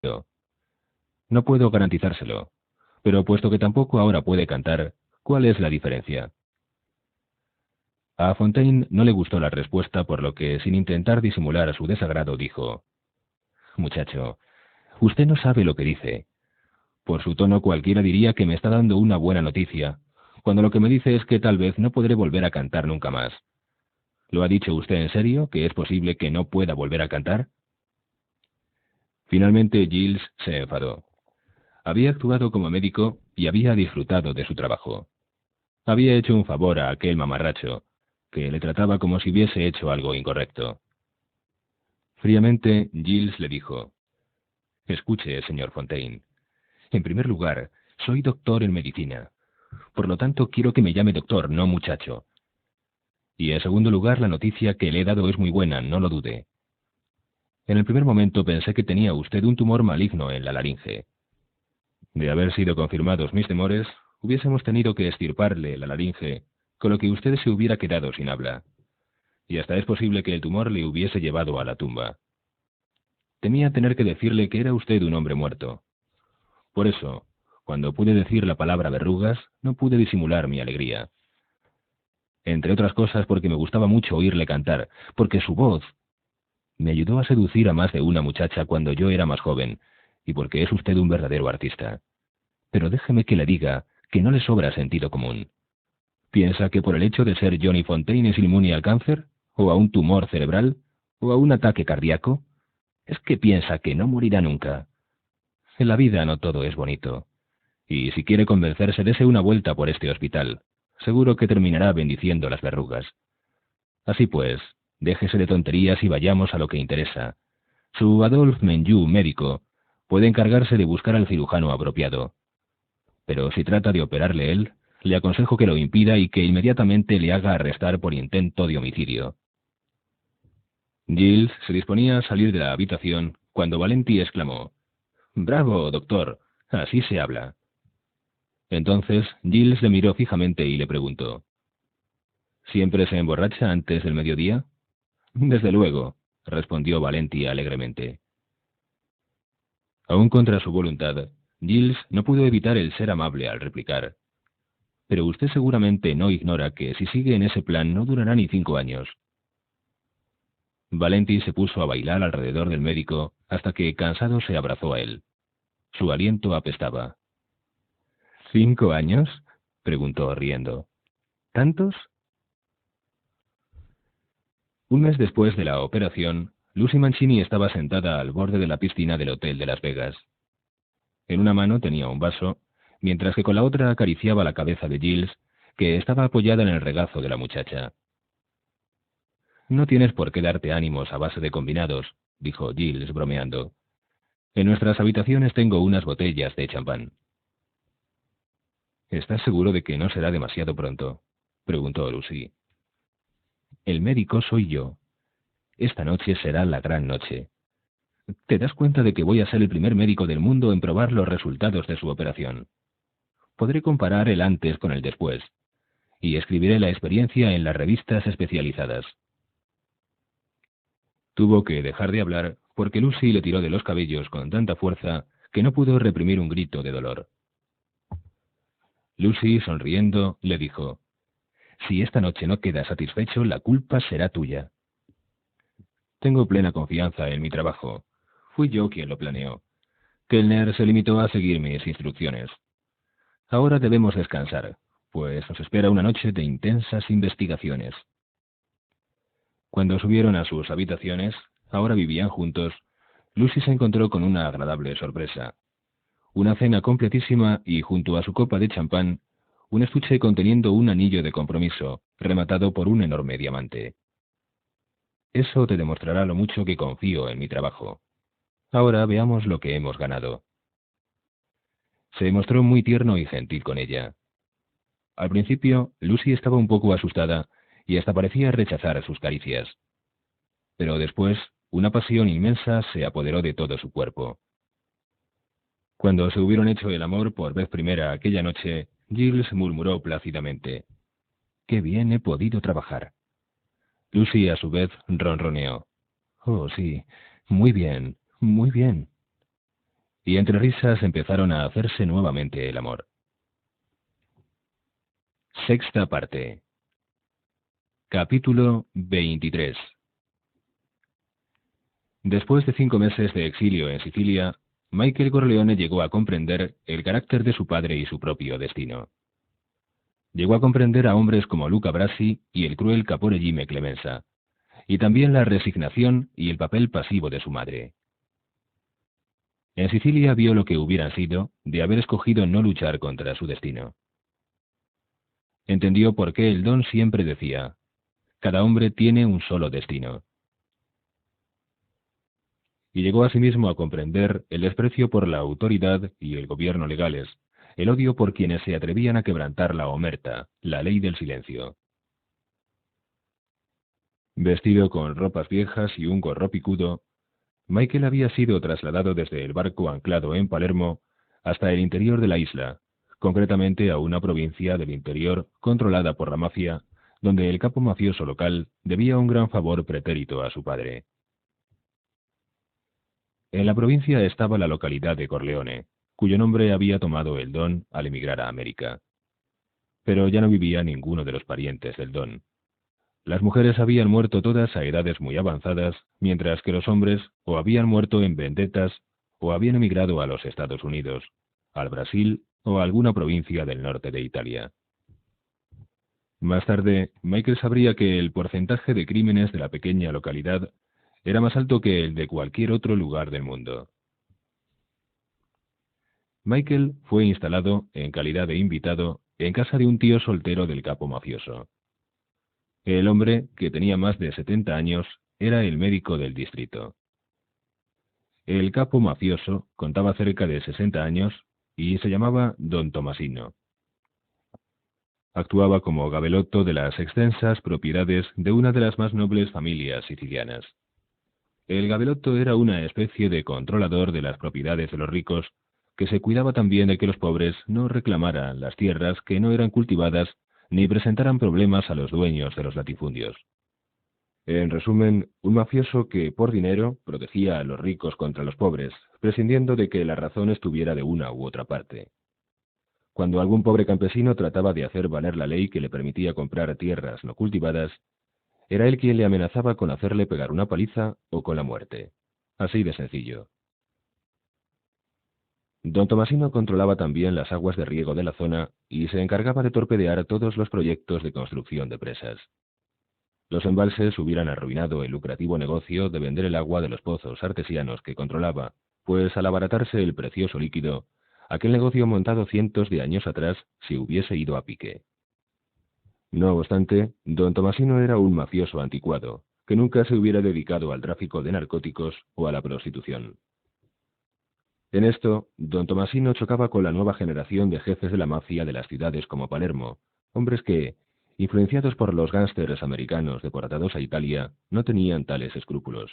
No puedo garantizárselo, pero puesto que tampoco ahora puede cantar, ¿cuál es la diferencia? A Fontaine no le gustó la respuesta, por lo que, sin intentar disimular su desagrado, dijo: «Muchacho, usted no sabe lo que dice. Por su tono cualquiera diría que me está dando una buena noticia, cuando lo que me dice es que tal vez no podré volver a cantar nunca más. ¿Lo ha dicho usted en serio, que es posible que no pueda volver a cantar?» Finalmente Giles se enfadó. Había actuado como médico y había disfrutado de su trabajo. Había hecho un favor a aquel mamarracho, que le trataba como si hubiese hecho algo incorrecto. Fríamente, Giles le dijo: «Escuche, señor Fontaine. En primer lugar, soy doctor en medicina. Por lo tanto, quiero que me llame doctor, no muchacho. Y en segundo lugar, la noticia que le he dado es muy buena, no lo dude. En el primer momento pensé que tenía usted un tumor maligno en la laringe. De haber sido confirmados mis temores, hubiésemos tenido que extirparle la laringe, con lo que usted se hubiera quedado sin habla. Y hasta es posible que el tumor le hubiese llevado a la tumba. Temía tener que decirle que era usted un hombre muerto. Por eso, cuando pude decir la palabra verrugas, no pude disimular mi alegría. Entre otras cosas porque me gustaba mucho oírle cantar, porque su voz me ayudó a seducir a más de una muchacha cuando yo era más joven, y porque es usted un verdadero artista. Pero déjeme que le diga que no le sobra sentido común. ¿Piensa que por el hecho de ser Johnny Fontaine es inmune al cáncer? ¿O a un tumor cerebral? ¿O a un ataque cardíaco? ¿Es que piensa que no morirá nunca? En la vida no todo es bonito. Y si quiere convencerse, dese una vuelta por este hospital. Seguro que terminará bendiciendo las verrugas. Así pues, déjese de tonterías y vayamos a lo que interesa. Su Adolphe Menjou, médico, puede encargarse de buscar al cirujano apropiado. Pero si trata de operarle él, le aconsejo que lo impida y que inmediatamente le haga arrestar por intento de homicidio. Giles se disponía a salir de la habitación cuando Valenti exclamó: «Bravo, doctor, así se habla». Entonces Giles le miró fijamente y le preguntó: «¿Siempre se emborracha antes del mediodía?» «Desde luego», respondió Valenti alegremente. Aún contra su voluntad, Giles no pudo evitar el ser amable al replicar: «Pero usted seguramente no ignora que si sigue en ese plan no durará ni 5 años». Valenti se puso a bailar alrededor del médico hasta que, cansado, se abrazó a él. Su aliento apestaba. «¿5 años?», preguntó riendo. «¿Tantos?». Un mes después de la operación, Lucy Mancini estaba sentada al borde de la piscina del Hotel de Las Vegas. En una mano tenía un vaso, mientras que con la otra acariciaba la cabeza de Giles, que estaba apoyada en el regazo de la muchacha. «No tienes por qué darte ánimos a base de combinados», dijo Giles bromeando. «En nuestras habitaciones tengo unas botellas de champán». «¿Estás seguro de que no será demasiado pronto?», preguntó Lucy. «El médico soy yo. Esta noche será la gran noche. ¿Te das cuenta de que voy a ser el primer médico del mundo en probar los resultados de su operación? Podré comparar el antes con el después, y escribiré la experiencia en las revistas especializadas». Tuvo que dejar de hablar porque Lucy le tiró de los cabellos con tanta fuerza que no pudo reprimir un grito de dolor. Lucy, sonriendo, le dijo: «Si esta noche no quedas satisfecho, la culpa será tuya». «Tengo plena confianza en mi trabajo. Fui yo quien lo planeó. Kellner se limitó a seguir mis instrucciones. Ahora debemos descansar, pues nos espera una noche de intensas investigaciones». Cuando subieron a sus habitaciones, ahora vivían juntos, Lucy se encontró con una agradable sorpresa. Una cena completísima y, junto a su copa de champán, un estuche conteniendo un anillo de compromiso, rematado por un enorme diamante. «Eso te demostrará lo mucho que confío en mi trabajo. Ahora veamos lo que hemos ganado». Se mostró muy tierno y gentil con ella. Al principio, Lucy estaba un poco asustada y hasta parecía rechazar sus caricias. Pero después, una pasión inmensa se apoderó de todo su cuerpo. Cuando se hubieron hecho el amor por vez primera aquella noche, Giles murmuró plácidamente: «Qué bien he podido trabajar». Lucy, a su vez, ronroneó: «Oh, sí, muy bien, muy bien». y entre risas empezaron a hacerse nuevamente el amor. Sexta parte. Capítulo 23. Después de 5 meses de exilio en Sicilia, Michael Corleone llegó a comprender el carácter de su padre y su propio destino. Llegó a comprender a hombres como Luca Brasi y el cruel Caporegime Clemenza, y también la resignación y el papel pasivo de su madre. En Sicilia vio lo que hubieran sido de haber escogido no luchar contra su destino. Entendió por qué el Don siempre decía: cada hombre tiene un solo destino. Y llegó asimismo a comprender el desprecio por la autoridad y el gobierno legales, el odio por quienes se atrevían a quebrantar la omerta, la ley del silencio. Vestido con ropas viejas y un gorro picudo, Michael había sido trasladado desde el barco anclado en Palermo hasta el interior de la isla, concretamente a una provincia del interior controlada por la mafia, donde el capo mafioso local debía un gran favor pretérito a su padre. En la provincia estaba la localidad de Corleone, cuyo nombre había tomado el Don al emigrar a América. Pero ya no vivía ninguno de los parientes del Don. Las mujeres habían muerto todas a edades muy avanzadas, mientras que los hombres o habían muerto en vendetas o habían emigrado a los Estados Unidos, al Brasil o a alguna provincia del norte de Italia. Más tarde, Michael sabría que el porcentaje de crímenes de la pequeña localidad era más alto que el de cualquier otro lugar del mundo. Michael fue instalado, en calidad de invitado, en casa de un tío soltero del capo mafioso. El hombre, que tenía más de 70 años, era el médico del distrito. El capo mafioso contaba cerca de 60 años y se llamaba Don Tomasino. Actuaba como gabelotto de las extensas propiedades de una de las más nobles familias sicilianas. El gabelotto era una especie de controlador de las propiedades de los ricos, que se cuidaba también de que los pobres no reclamaran las tierras que no eran cultivadas ni presentaran problemas a los dueños de los latifundios. En resumen, un mafioso que, por dinero, protegía a los ricos contra los pobres, prescindiendo de que la razón estuviera de una u otra parte. Cuando algún pobre campesino trataba de hacer valer la ley que le permitía comprar tierras no cultivadas, era él quien le amenazaba con hacerle pegar una paliza o con la muerte. Así de sencillo. Don Tomasino controlaba también las aguas de riego de la zona y se encargaba de torpedear todos los proyectos de construcción de presas. Los embalses hubieran arruinado el lucrativo negocio de vender el agua de los pozos artesianos que controlaba, pues al abaratarse el precioso líquido, aquel negocio montado cientos de años atrás se hubiese ido a pique. No obstante, don Tomasino era un mafioso anticuado, que nunca se hubiera dedicado al tráfico de narcóticos o a la prostitución. En esto, don Tomasino chocaba con la nueva generación de jefes de la mafia de las ciudades como Palermo, hombres que, influenciados por los gángsters americanos deportados a Italia, no tenían tales escrúpulos.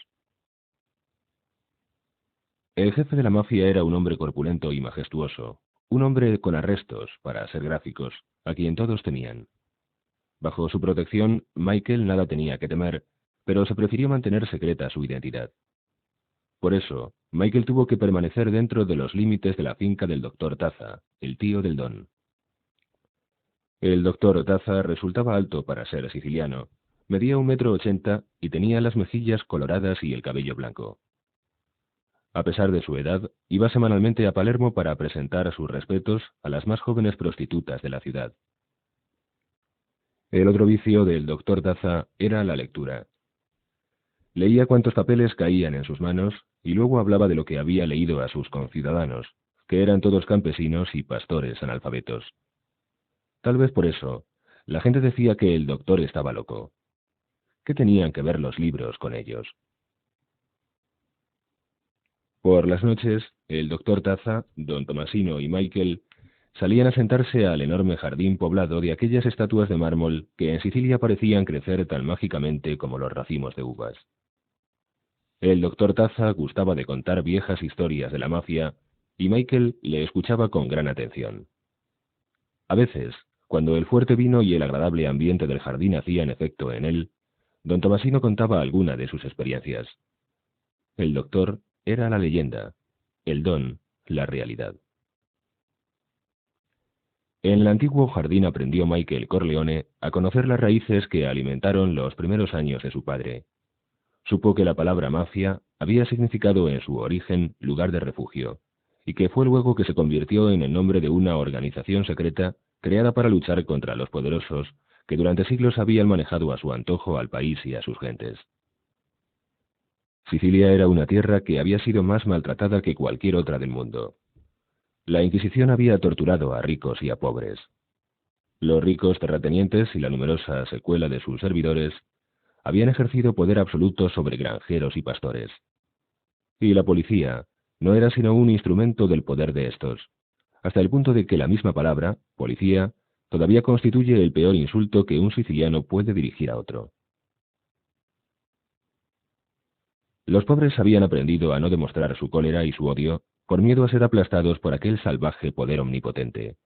El jefe de la mafia era un hombre corpulento y majestuoso, un hombre con arrestos, para ser gráficos, a quien todos temían. Bajo su protección, Michael nada tenía que temer, pero se prefirió mantener secreta su identidad. Por eso, Michael tuvo que permanecer dentro de los límites de la finca del doctor Taza, el tío del Don. El doctor Taza resultaba alto para ser siciliano, medía 1,80 m y tenía las mejillas coloradas y el cabello blanco. A pesar de su edad, iba semanalmente a Palermo para presentar sus respetos a las más jóvenes prostitutas de la ciudad. El otro vicio del doctor Taza era la lectura. Leía cuantos papeles caían en sus manos y luego hablaba de lo que había leído a sus conciudadanos, que eran todos campesinos y pastores analfabetos. Tal vez por eso, la gente decía que el doctor estaba loco. ¿Qué tenían que ver los libros con ellos? Por las noches, el doctor Taza, don Tomasino y Michael salían a sentarse al enorme jardín poblado de aquellas estatuas de mármol que en Sicilia parecían crecer tan mágicamente como los racimos de uvas. El doctor Taza gustaba de contar viejas historias de la mafia y Michael le escuchaba con gran atención. A veces, cuando el fuerte vino y el agradable ambiente del jardín hacían efecto en él, don Tomasino contaba alguna de sus experiencias. El doctor era la leyenda, el Don, la realidad. En el antiguo jardín aprendió Michael Corleone a conocer las raíces que alimentaron los primeros años de su padre. Supo que la palabra mafia había significado en su origen lugar de refugio, y que fue luego que se convirtió en el nombre de una organización secreta creada para luchar contra los poderosos que durante siglos habían manejado a su antojo al país y a sus gentes. Sicilia era una tierra que había sido más maltratada que cualquier otra del mundo. La Inquisición había torturado a ricos y a pobres. Los ricos terratenientes y la numerosa secuela de sus servidores habían ejercido poder absoluto sobre granjeros y pastores. Y la policía no era sino un instrumento del poder de estos, hasta el punto de que la misma palabra, policía, todavía constituye el peor insulto que un siciliano puede dirigir a otro. Los pobres habían aprendido a no demostrar su cólera y su odio por miedo a ser aplastados por aquel salvaje poder omnipotente.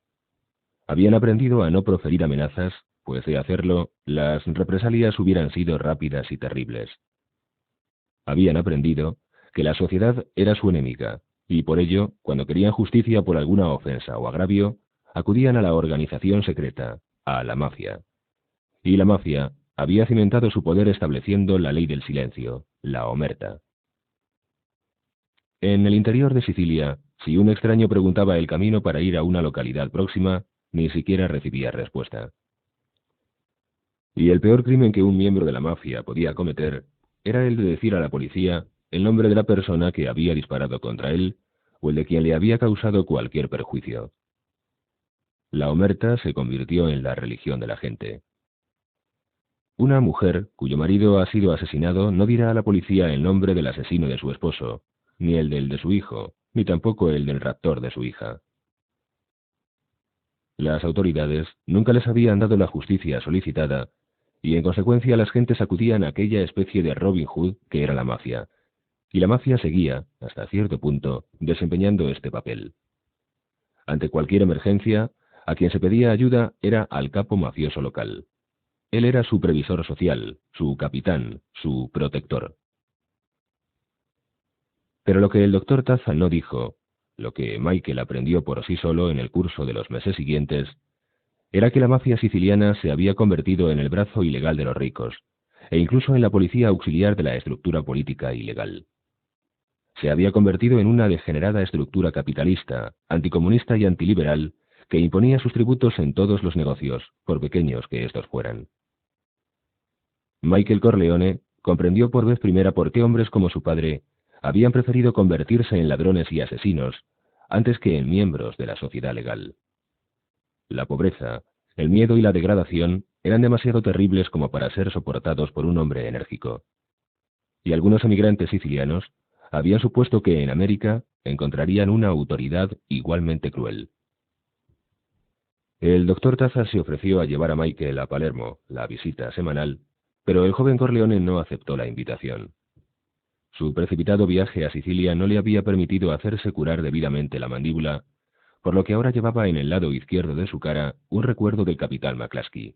Habían aprendido a no proferir amenazas, pues de hacerlo, las represalias hubieran sido rápidas y terribles. Habían aprendido que la sociedad era su enemiga, y por ello, cuando querían justicia por alguna ofensa o agravio, acudían a la organización secreta, a la mafia. Y la mafia había cimentado su poder estableciendo la ley del silencio, la omerta. En el interior de Sicilia, si un extraño preguntaba el camino para ir a una localidad próxima, ni siquiera recibía respuesta. Y el peor crimen que un miembro de la mafia podía cometer era el de decir a la policía el nombre de la persona que había disparado contra él o el de quien le había causado cualquier perjuicio. La omerta se convirtió en la religión de la gente. Una mujer cuyo marido ha sido asesinado no dirá a la policía el nombre del asesino de su esposo, ni el del de su hijo, ni tampoco el del raptor de su hija. Las autoridades nunca les habían dado la justicia solicitada, y en consecuencia las gentes acudían a aquella especie de Robin Hood que era la mafia, y la mafia seguía, hasta cierto punto, desempeñando este papel. Ante cualquier emergencia, a quien se pedía ayuda era al capo mafioso local. Él era su previsor social, su capitán, su protector. Pero lo que el doctor Taza no dijo, lo que Michael aprendió por sí solo en el curso de los meses siguientes, era que la mafia siciliana se había convertido en el brazo ilegal de los ricos, e incluso en la policía auxiliar de la estructura política ilegal. Se había convertido en una degenerada estructura capitalista, anticomunista y antiliberal, que imponía sus tributos en todos los negocios, por pequeños que estos fueran. Michael Corleone comprendió por vez primera por qué hombres como su padre habían preferido convertirse en ladrones y asesinos antes que en miembros de la sociedad legal. La pobreza, el miedo y la degradación eran demasiado terribles como para ser soportados por un hombre enérgico. Y algunos emigrantes sicilianos habían supuesto que en América encontrarían una autoridad igualmente cruel. El doctor Taza se ofreció a llevar a Michael a Palermo, la visita semanal, pero el joven Corleone no aceptó la invitación. Su precipitado viaje a Sicilia no le había permitido hacerse curar debidamente la mandíbula, por lo que ahora llevaba en el lado izquierdo de su cara un recuerdo del capitán McCluskey.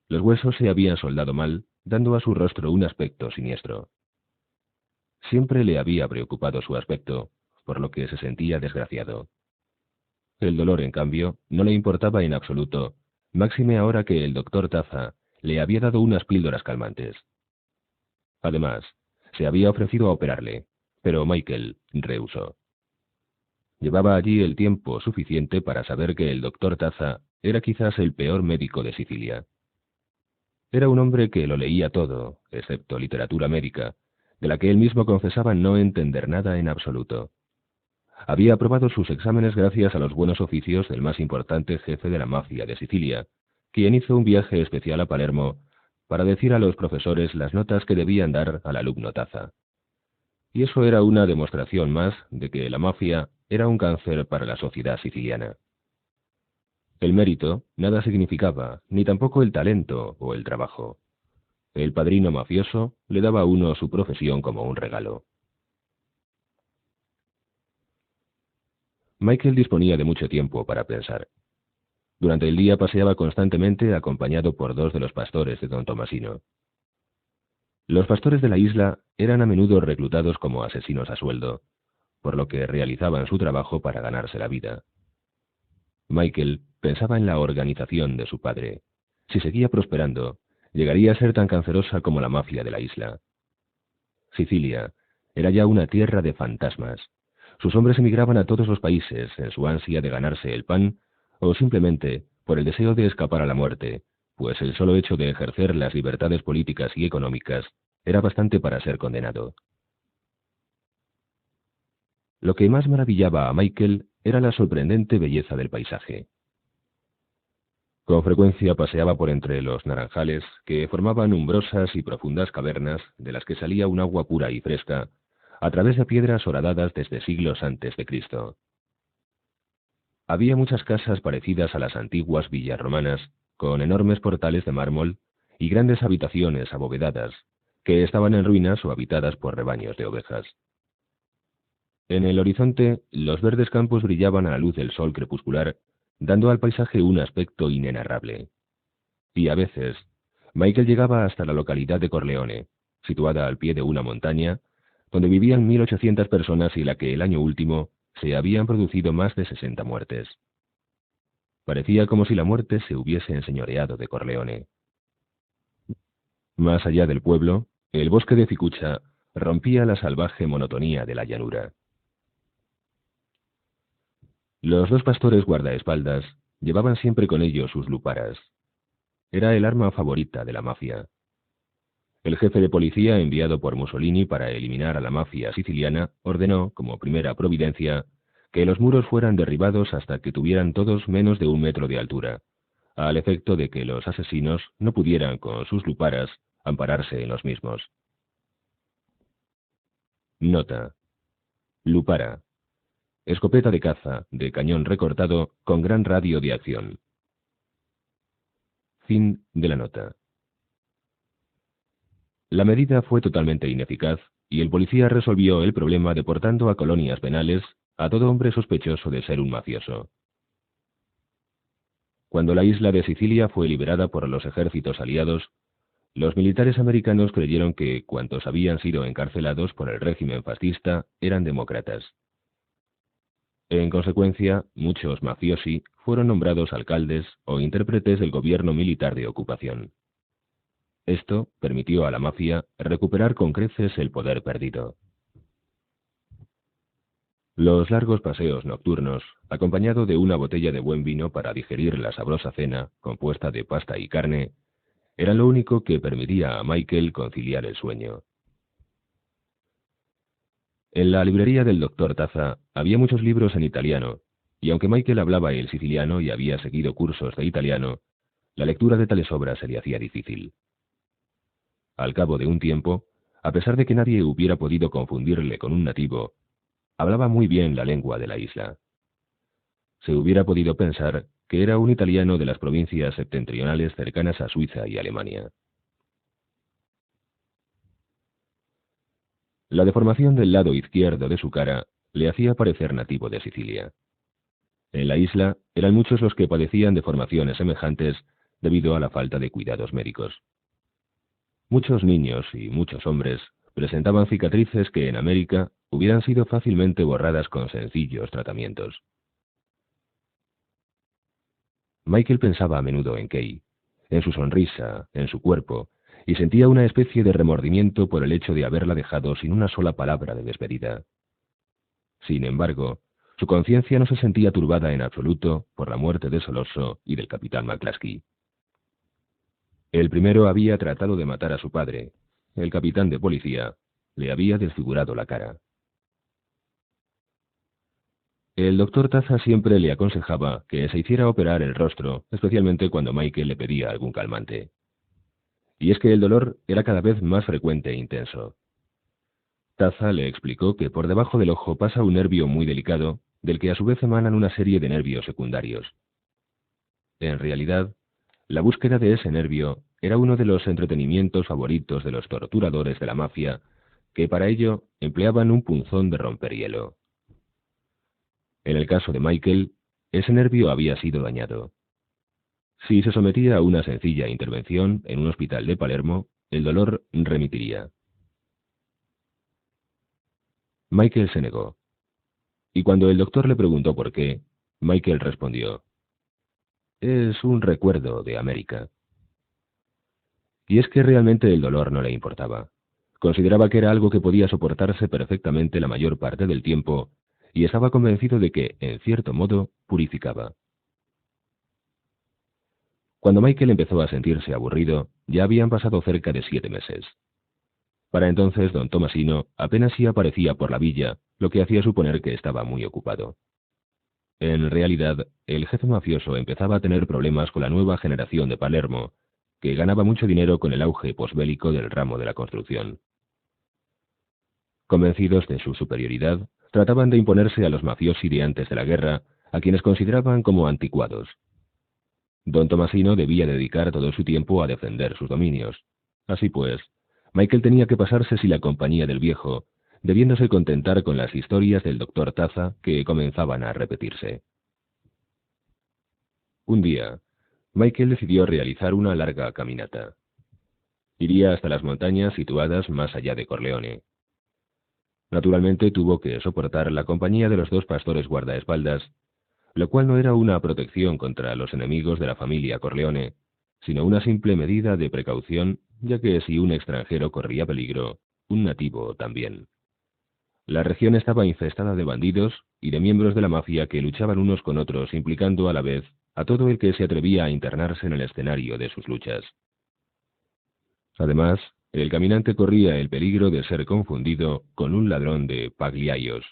Los huesos se habían soldado mal, dando a su rostro un aspecto siniestro. Siempre le había preocupado su aspecto, por lo que se sentía desgraciado. El dolor, en cambio, no le importaba en absoluto, máxime ahora que el doctor Taza le había dado unas píldoras calmantes. Además, se había ofrecido a operarle, pero Michael rehusó. Llevaba allí el tiempo suficiente para saber que el doctor Taza era quizás el peor médico de Sicilia. Era un hombre que lo leía todo, excepto literatura médica, de la que él mismo confesaba no entender nada en absoluto. Había aprobado sus exámenes gracias a los buenos oficios del más importante jefe de la mafia de Sicilia, quien hizo un viaje especial a Palermo para decir a los profesores las notas que debían dar al alumno Taza. Y eso era una demostración más de que la mafia era un cáncer para la sociedad siciliana. El mérito nada significaba, ni tampoco el talento o el trabajo. El padrino mafioso le daba a uno su profesión como un regalo. Michael disponía de mucho tiempo para pensar. Durante el día paseaba constantemente acompañado por dos de los pastores de don Tomasino. Los pastores de la isla eran a menudo reclutados como asesinos a sueldo, por lo que realizaban su trabajo para ganarse la vida. Michael pensaba en la organización de su padre. Si seguía prosperando, llegaría a ser tan cancerosa como la mafia de la isla. Sicilia era ya una tierra de fantasmas. Sus hombres emigraban a todos los países en su ansia de ganarse el pan o simplemente por el deseo de escapar a la muerte, pues el solo hecho de ejercer las libertades políticas y económicas era bastante para ser condenado. Lo que más maravillaba a Michael era la sorprendente belleza del paisaje. Con frecuencia paseaba por entre los naranjales que formaban umbrosas y profundas cavernas de las que salía un agua pura y fresca a través de piedras horadadas desde siglos antes de Cristo. Había muchas casas parecidas a las antiguas villas romanas, con enormes portales de mármol y grandes habitaciones abovedadas, que estaban en ruinas o habitadas por rebaños de ovejas. En el horizonte, los verdes campos brillaban a la luz del sol crepuscular, dando al paisaje un aspecto inenarrable. Y a veces, Michael llegaba hasta la localidad de Corleone, situada al pie de una montaña, donde vivían 1.800 personas y en la que el año último se habían producido más de 60 muertes. Parecía como si la muerte se hubiese enseñoreado de Corleone. Más allá del pueblo, el bosque de Ficucha rompía la salvaje monotonía de la llanura. Los dos pastores guardaespaldas llevaban siempre con ellos sus luparas. Era el arma favorita de la mafia. El jefe de policía enviado por Mussolini para eliminar a la mafia siciliana ordenó, como primera providencia, que los muros fueran derribados hasta que tuvieran todos menos de 1 metro de altura, al efecto de que los asesinos no pudieran con sus luparas ampararse en los mismos. Nota: lupara: escopeta de caza de cañón recortado con gran radio de acción. Fin de la nota. La medida fue totalmente ineficaz y el policía resolvió el problema deportando a colonias penales a todo hombre sospechoso de ser un mafioso. Cuando la isla de Sicilia fue liberada por los ejércitos aliados, los militares americanos creyeron que cuantos habían sido encarcelados por el régimen fascista eran demócratas. En consecuencia, muchos mafiosi fueron nombrados alcaldes o intérpretes del gobierno militar de ocupación. Esto permitió a la mafia recuperar con creces el poder perdido. Los largos paseos nocturnos, acompañado de una botella de buen vino para digerir la sabrosa cena compuesta de pasta y carne, eran lo único que permitía a Michael conciliar el sueño. En la librería del doctor Taza había muchos libros en italiano, y aunque Michael hablaba el siciliano y había seguido cursos de italiano, la lectura de tales obras se le hacía difícil. Al cabo de un tiempo, a pesar de que nadie hubiera podido confundirle con un nativo, hablaba muy bien la lengua de la isla. Se hubiera podido pensar que era un italiano de las provincias septentrionales cercanas a Suiza y Alemania. La deformación del lado izquierdo de su cara le hacía parecer nativo de Sicilia. En la isla eran muchos los que padecían deformaciones semejantes debido a la falta de cuidados médicos. Muchos niños y muchos hombres presentaban cicatrices que en América hubieran sido fácilmente borradas con sencillos tratamientos. Michael pensaba a menudo en Kay, en su sonrisa, en su cuerpo, y sentía una especie de remordimiento por el hecho de haberla dejado sin una sola palabra de despedida. Sin embargo, su conciencia no se sentía turbada en absoluto por la muerte de Soloso y del capitán McCluskey. El primero había tratado de matar a su padre. El capitán de policía le había desfigurado la cara. El doctor Taza siempre le aconsejaba que se hiciera operar el rostro, especialmente cuando Michael le pedía algún calmante. Y es que el dolor era cada vez más frecuente e intenso. Taza le explicó que por debajo del ojo pasa un nervio muy delicado, del que a su vez emanan una serie de nervios secundarios. En realidad, la búsqueda de ese nervio era uno de los entretenimientos favoritos de los torturadores de la mafia, que para ello empleaban un punzón de romperhielo. En el caso de Michael, ese nervio había sido dañado. Si se sometía a una sencilla intervención en un hospital de Palermo, el dolor remitiría. Michael se negó. y cuando el doctor le preguntó por qué, Michael respondió: «Es un recuerdo de América». Y es que realmente el dolor no le importaba. Consideraba que era algo que podía soportarse perfectamente la mayor parte del tiempo, y estaba convencido de que, en cierto modo, purificaba. Cuando Michael empezó a sentirse aburrido, ya habían pasado cerca de 7 meses. Para entonces, don Tomasino apenas si aparecía por la villa, lo que hacía suponer que estaba muy ocupado. En realidad, el jefe mafioso empezaba a tener problemas con la nueva generación de Palermo, que ganaba mucho dinero con el auge posbélico del ramo de la construcción. Convencidos de su superioridad, trataban de imponerse a los mafiosi de antes de la guerra, a quienes consideraban como anticuados. Don Tomasino debía dedicar todo su tiempo a defender sus dominios. Así pues, Michael tenía que pasarse sin la compañía del viejo, debiéndose contentar con las historias del doctor Taza que comenzaban a repetirse. Un día, Michael decidió realizar una larga caminata. Iría hasta las montañas situadas más allá de Corleone. Naturalmente tuvo que soportar la compañía de los 2 pastores guardaespaldas, lo cual no era una protección contra los enemigos de la familia Corleone, sino una simple medida de precaución, ya que si un extranjero corría peligro, un nativo también. La región estaba infestada de bandidos y de miembros de la mafia que luchaban unos con otros, implicando a la vez a todo el que se atrevía a internarse en el escenario de sus luchas. Además, el caminante corría el peligro de ser confundido con un ladrón de pagliaios.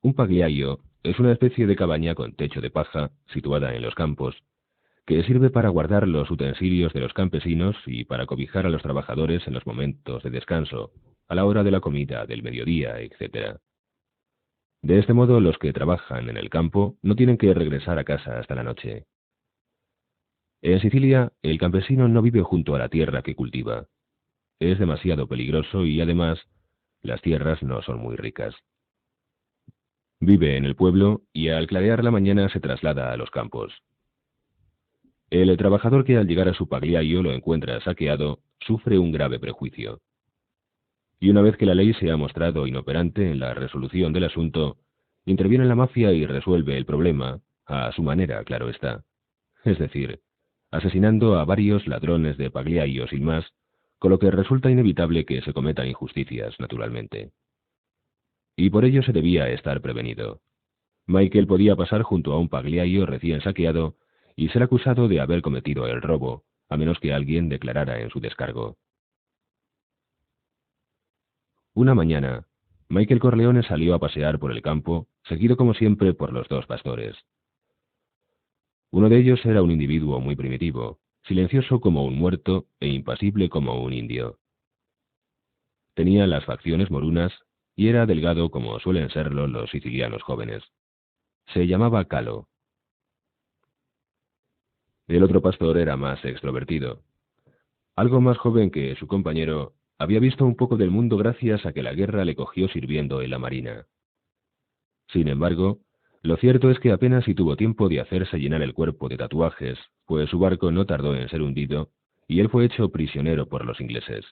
Un pagliaio es una especie de cabaña con techo de paja, situada en los campos, que sirve para guardar los utensilios de los campesinos y para cobijar a los trabajadores en los momentos de descanso, a la hora de la comida del mediodía, etc. De este modo, los que trabajan en el campo no tienen que regresar a casa hasta la noche. En Sicilia, el campesino no vive junto a la tierra que cultiva. Es demasiado peligroso y, además, las tierras no son muy ricas. Vive en el pueblo y al clarear la mañana se traslada a los campos. El trabajador que al llegar a su pagliaio lo encuentra saqueado sufre un grave prejuicio. Y una vez que la ley se ha mostrado inoperante en la resolución del asunto, interviene la mafia y resuelve el problema, a su manera, claro está. Es decir, asesinando a varios ladrones de pagliaio sin más, con lo que resulta inevitable que se cometan injusticias, naturalmente. Y por ello se debía estar prevenido. Michael podía pasar junto a un pagliaio recién saqueado y ser acusado de haber cometido el robo, a menos que alguien declarara en su descargo. Una mañana, Michael Corleone salió a pasear por el campo, seguido como siempre por los 2 pastores. Uno de ellos era un individuo muy primitivo, silencioso como un muerto e impasible como un indio. Tenía las facciones morunas y era delgado como suelen serlo los sicilianos jóvenes. Se llamaba Calo. El otro pastor era más extrovertido. Algo más joven que su compañero, había visto un poco del mundo gracias a que la guerra le cogió sirviendo en la marina. Sin embargo, lo cierto es que apenas si tuvo tiempo de hacerse llenar el cuerpo de tatuajes, pues su barco no tardó en ser hundido, y él fue hecho prisionero por los ingleses.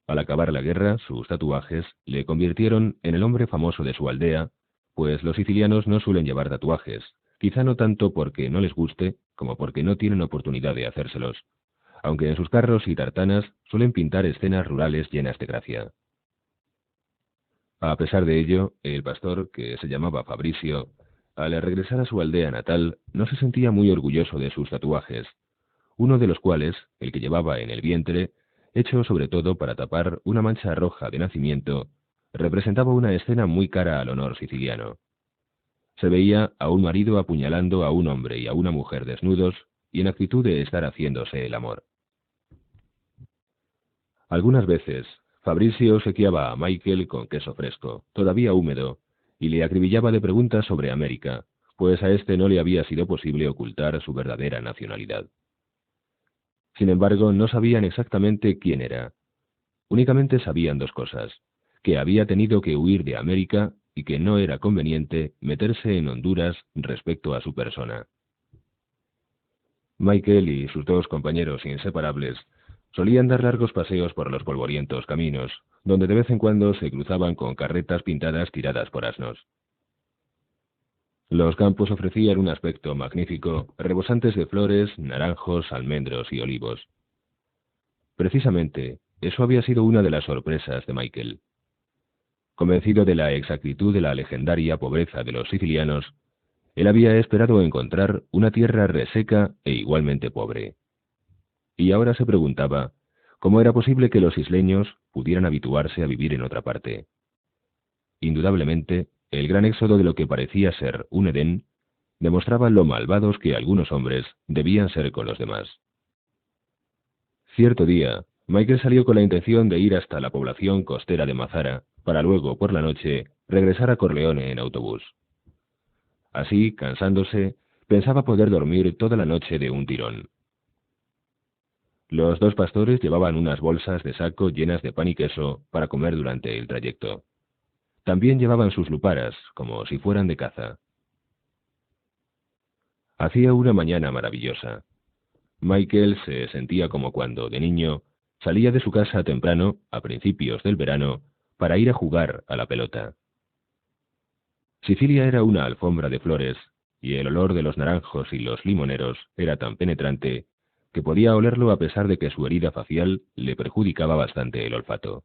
Al acabar la guerra, sus tatuajes le convirtieron en el hombre famoso de su aldea, pues los sicilianos no suelen llevar tatuajes, quizá no tanto porque no les guste, como porque no tienen oportunidad de hacérselos, aunque en sus carros y tartanas suelen pintar escenas rurales llenas de gracia. A pesar de ello, el pastor, que se llamaba Fabricio, al regresar a su aldea natal, no se sentía muy orgulloso de sus tatuajes, uno de los cuales, el que llevaba en el vientre, hecho sobre todo para tapar una mancha roja de nacimiento, representaba una escena muy cara al honor siciliano. Se veía a un marido apuñalando a un hombre y a una mujer desnudos y en actitud de estar haciéndose el amor. Algunas veces, Fabricio sequiaba a Michael con queso fresco, todavía húmedo, y le acribillaba de preguntas sobre América, pues a este no le había sido posible ocultar su verdadera nacionalidad. Sin embargo, no sabían exactamente quién era. Únicamente sabían 2 cosas: que había tenido que huir de América y que no era conveniente meterse en Honduras respecto a su persona. Michael y sus 2 compañeros inseparables Solían dar largos paseos por los polvorientos caminos, donde de vez en cuando se cruzaban con carretas pintadas tiradas por asnos. Los campos ofrecían un aspecto magnífico, rebosantes de flores, naranjos, almendros y olivos. Precisamente, eso había sido una de las sorpresas de Michael. Convencido de la exactitud de la legendaria pobreza de los sicilianos, él había esperado encontrar una tierra reseca e igualmente pobre. Y ahora se preguntaba cómo era posible que los isleños pudieran habituarse a vivir en otra parte. Indudablemente, el gran éxodo de lo que parecía ser un Edén demostraba lo malvados que algunos hombres debían ser con los demás. Cierto día, Michael salió con la intención de ir hasta la población costera de Mazara, para luego, por la noche, regresar a Corleone en autobús. Así, cansándose, pensaba poder dormir toda la noche de un tirón. Los dos pastores llevaban unas bolsas de saco llenas de pan y queso para comer durante el trayecto. También llevaban sus luparas, como si fueran de caza. Hacía una mañana maravillosa. Michael se sentía como cuando, de niño, salía de su casa temprano, a principios del verano, para ir a jugar a la pelota. Sicilia era una alfombra de flores, y el olor de los naranjos y los limoneros era tan penetrante que podía olerlo a pesar de que su herida facial le perjudicaba bastante el olfato.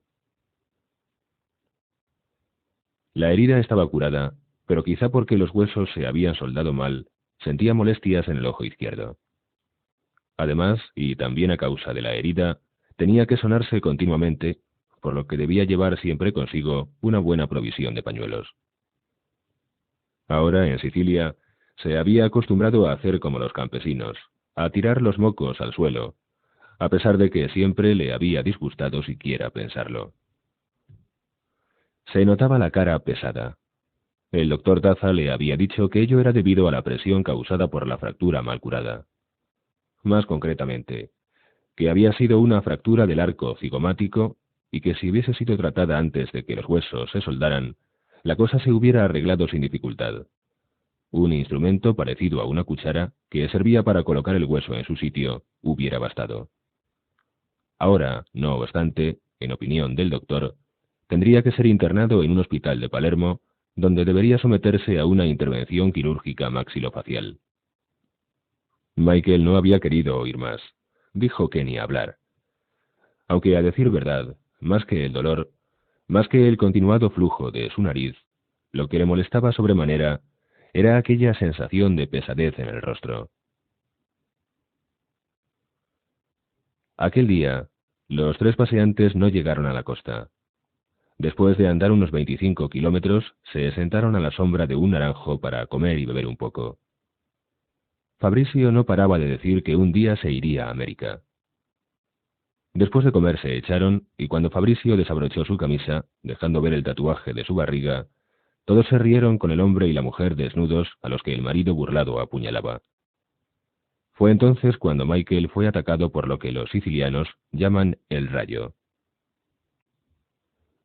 La herida estaba curada, pero quizá porque los huesos se habían soldado mal, sentía molestias en el ojo izquierdo. Además, y también a causa de la herida, tenía que sonarse continuamente, por lo que debía llevar siempre consigo una buena provisión de pañuelos. Ahora, en Sicilia, se había acostumbrado a hacer como los campesinos, a tirar los mocos al suelo, a pesar de que siempre le había disgustado siquiera pensarlo. Se notaba la cara pesada. El doctor Daza le había dicho que ello era debido a la presión causada por la fractura mal curada. Más concretamente, que había sido una fractura del arco cigomático y que si hubiese sido tratada antes de que los huesos se soldaran, la cosa se hubiera arreglado sin dificultad. Un instrumento parecido a una cuchara, que servía para colocar el hueso en su sitio, hubiera bastado. Ahora, no obstante, en opinión del doctor, tendría que ser internado en un hospital de Palermo, donde debería someterse a una intervención quirúrgica maxilofacial. Michael no había querido oír más. Dijo que ni hablar. Aunque, a decir verdad, más que el dolor, más que el continuado flujo de su nariz, lo que le molestaba sobremanera era aquella sensación de pesadez en el rostro. Aquel día, los tres paseantes no llegaron a la costa. Después de andar unos 25 kilómetros, se sentaron a la sombra de un naranjo para comer y beber un poco. Fabrizio no paraba de decir que un día se iría a América. Después de comer se echaron, y cuando Fabrizio desabrochó su camisa, dejando ver el tatuaje de su barriga, todos se rieron con el hombre y la mujer desnudos a los que el marido burlado apuñalaba. Fue entonces cuando Michael fue atacado por lo que los sicilianos llaman el rayo.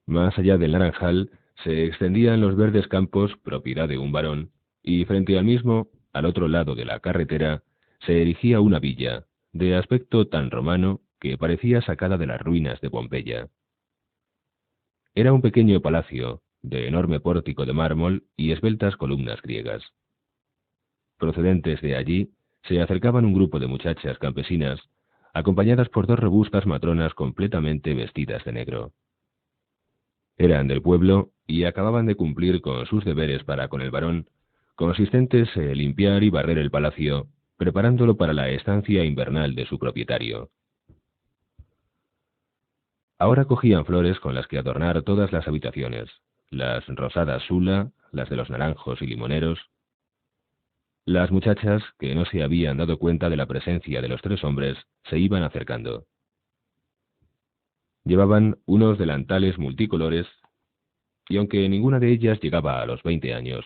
Más allá del naranjal, se extendían los verdes campos, propiedad de un barón, y frente al mismo, al otro lado de la carretera, se erigía una villa, de aspecto tan romano que parecía sacada de las ruinas de Pompeya. Era un pequeño palacio, de enorme pórtico de mármol y esbeltas columnas griegas. Procedentes de allí, se acercaban un grupo de muchachas campesinas, acompañadas por dos robustas matronas completamente vestidas de negro. Eran del pueblo y acababan de cumplir con sus deberes para con el varón, consistentes en limpiar y barrer el palacio, preparándolo para la estancia invernal de su propietario. Ahora cogían flores con las que adornar todas las habitaciones, las rosadas sula, las de los naranjos y limoneros. Las muchachas, que no se habían dado cuenta de la presencia de los tres hombres, se iban acercando. Llevaban unos delantales multicolores, y aunque ninguna de ellas llegaba a los 20 años,